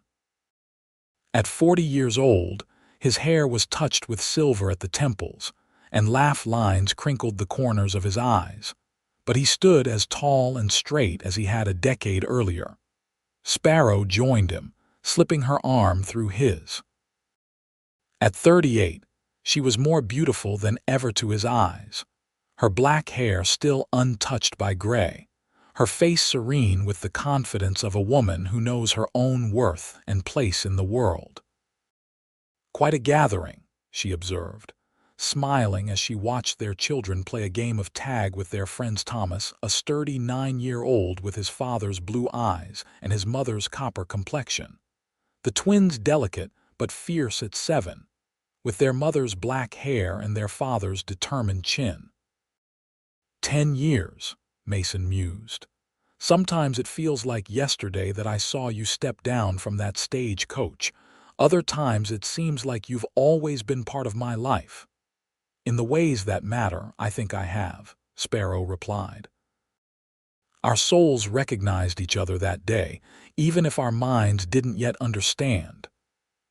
At 40 years old, his hair was touched with silver at the temples, and laugh lines crinkled the corners of his eyes, but he stood as tall and straight as he had a decade earlier. Sparrow joined him, slipping her arm through his. At 38, she was more beautiful than ever to his eyes, her black hair still untouched by gray, her face serene with the confidence of a woman who knows her own worth and place in the world. "Quite a gathering," she observed, smiling as she watched their children play a game of tag with their friends. Thomas, a sturdy 9-year-old with his father's blue eyes and his mother's copper complexion. The twins delicate but fierce at 7, with their mother's black hair and their father's determined chin. 10 years, Mason mused. Sometimes it feels like yesterday that I saw you step down from that stagecoach. Other times it seems like you've always been part of my life. In the ways that matter, I think I have, Sparrow replied. Our souls recognized each other that day, even if our minds didn't yet understand.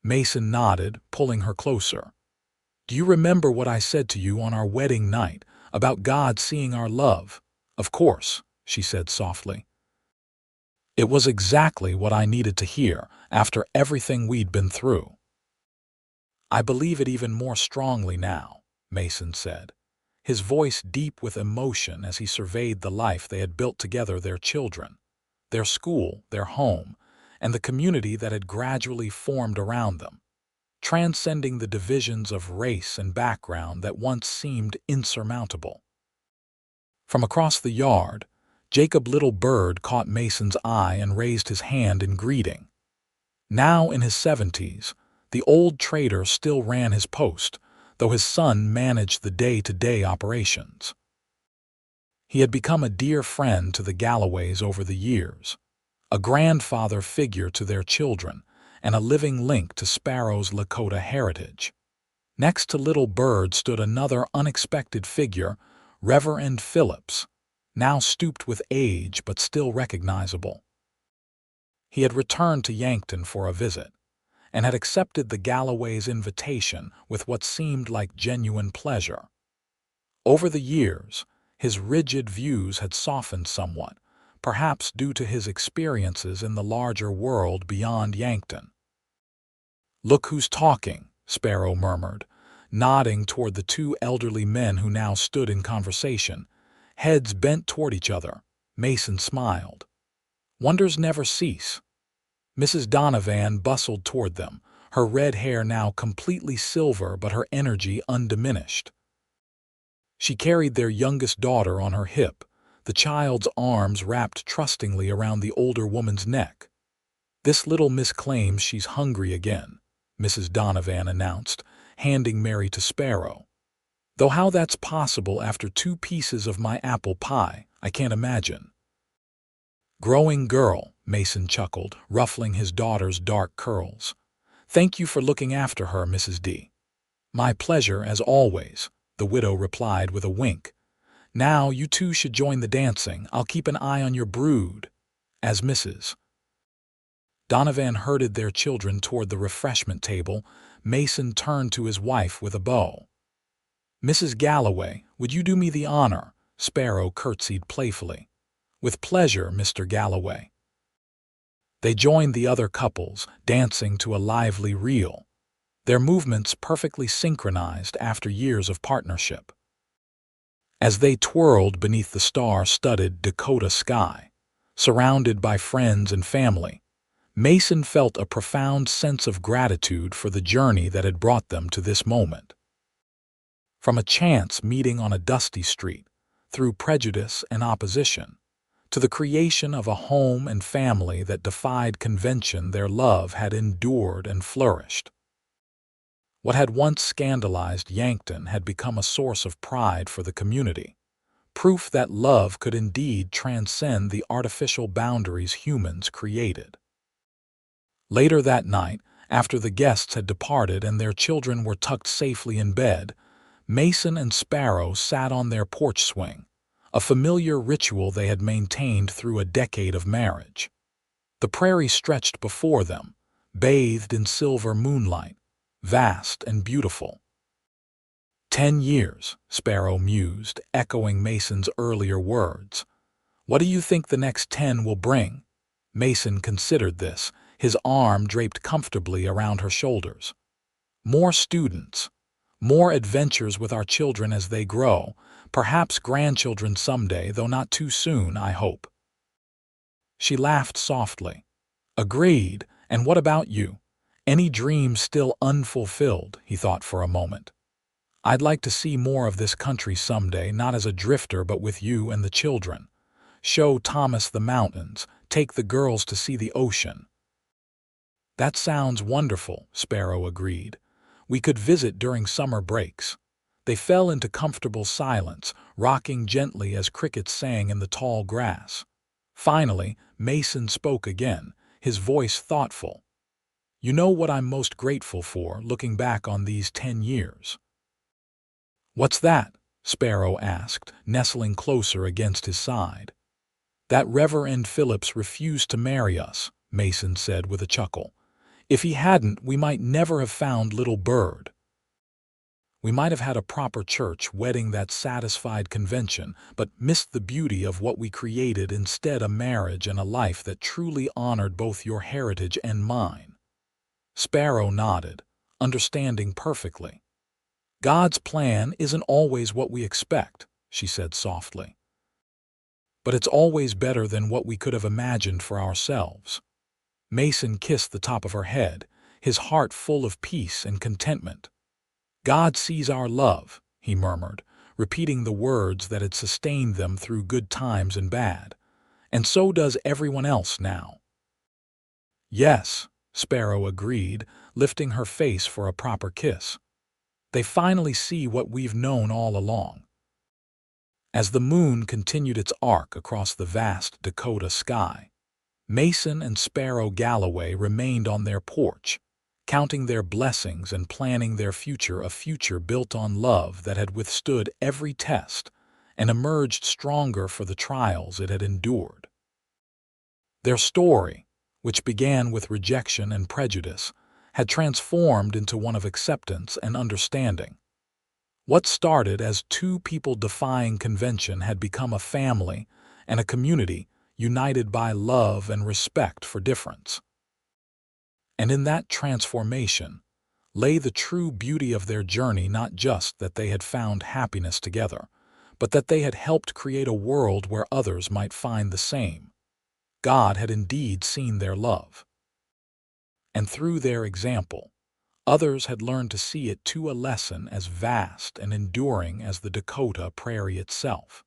Mason nodded, pulling her closer. Do you remember what I said to you on our wedding night about God seeing our love? Of course, she said softly. It was exactly what I needed to hear after everything we'd been through. I believe it even more strongly now, Mason said, his voice deep with emotion as he surveyed the life they had built together, their children, their school, their home, and the community that had gradually formed around them, transcending the divisions of race and background that once seemed insurmountable. From across the yard, Jacob Little Bird caught Mason's eye and raised his hand in greeting. Now in his 70s, the old trader still ran his post, though his son managed the day-to-day operations. He had become a dear friend to the Galloways over the years, a grandfather figure to their children, and a living link to Sparrow's Lakota heritage. Next to Little Bird stood another unexpected figure, Reverend Phillips, now stooped with age but still recognizable. He had returned to Yankton for a visit, and had accepted the Galloway's invitation with what seemed like genuine pleasure. Over the years, his rigid views had softened somewhat, perhaps due to his experiences in the larger world beyond Yankton. "Look who's talking," Sparrow murmured, nodding toward the two elderly men who now stood in conversation, heads bent toward each other. Mason smiled. "Wonders never cease." Mrs. Donovan bustled toward them, her red hair now completely silver but her energy undiminished. She carried their youngest daughter on her hip, the child's arms wrapped trustingly around the older woman's neck. "This little miss claims she's hungry again," Mrs. Donovan announced, handing Mary to Sparrow. "Though how that's possible after 2 pieces of my apple pie, I can't imagine." "Growing girl," Mason chuckled, ruffling his daughter's dark curls. "Thank you for looking after her, Mrs. D." "My pleasure, as always," the widow replied with a wink. "Now you two should join the dancing. I'll keep an eye on your brood." As Mrs. Donovan herded their children toward the refreshment table, Mason turned to his wife with a bow. "Mrs. Galloway, would you do me the honor?" Sparrow curtsied playfully. "With pleasure, Mr. Galloway." They joined the other couples, dancing to a lively reel, their movements perfectly synchronized after years of partnership. As they twirled beneath the star-studded Dakota sky, surrounded by friends and family, Mason felt a profound sense of gratitude for the journey that had brought them to this moment. From a chance meeting on a dusty street, through prejudice and opposition, to the creation of a home and family that defied convention, their love had endured and flourished. What had once scandalized Yankton had become a source of pride for the community, proof that love could indeed transcend the artificial boundaries humans created. Later that night, after the guests had departed and their children were tucked safely in bed, Mason and Sparrow sat on their porch swing, a familiar ritual they had maintained through a decade of marriage. The prairie stretched before them, bathed in silver moonlight, vast and beautiful. 10 years, Sparrow mused, echoing Mason's earlier words. "What do you think the next 10 will bring?" Mason considered this, his arm draped comfortably around her shoulders. "More students, more adventures with our children as they grow, perhaps grandchildren someday, though not too soon, I hope." She laughed softly. "Agreed, and what about you? Any dreams still unfulfilled?" he thought for a moment. "I'd like to see more of this country someday, not as a drifter but with you and the children. Show Thomas the mountains, take the girls to see the ocean." "That sounds wonderful," Sparrow agreed. "We could visit during summer breaks." They fell into comfortable silence, rocking gently as crickets sang in the tall grass. Finally, Mason spoke again, his voice thoughtful. "You know what I'm most grateful for, looking back on these 10 years?" "What's that?" Sparrow asked, nestling closer against his side. "That Reverend Phillips refused to marry us," Mason said with a chuckle. "If he hadn't, we might never have found little Bird. We might have had a proper church wedding that satisfied convention, but missed the beauty of what we created instead, a marriage and a life that truly honored both your heritage and mine." Sparrow nodded, understanding perfectly. "God's plan isn't always what we expect," she said softly. "But it's always better than what we could have imagined for ourselves." Mason kissed the top of her head, his heart full of peace and contentment. "God sees our love," he murmured, repeating the words that had sustained them through good times and bad. "And so does everyone else now." "Yes," Sparrow agreed, lifting her face for a proper kiss. "They finally see what we've known all along." As the moon continued its arc across the vast Dakota sky, Mason and Sparrow Galloway remained on their porch, counting their blessings and planning their future, a future built on love that had withstood every test and emerged stronger for the trials it had endured. Their story, which began with rejection and prejudice, had transformed into one of acceptance and understanding. What started as two people defying convention had become a family and a community united by love and respect for difference. And in that transformation lay the true beauty of their journey, not just that they had found happiness together, but that they had helped create a world where others might find the same. God had indeed seen their love. And through their example, others had learned to see it to a lesson as vast and enduring as the Dakota prairie itself.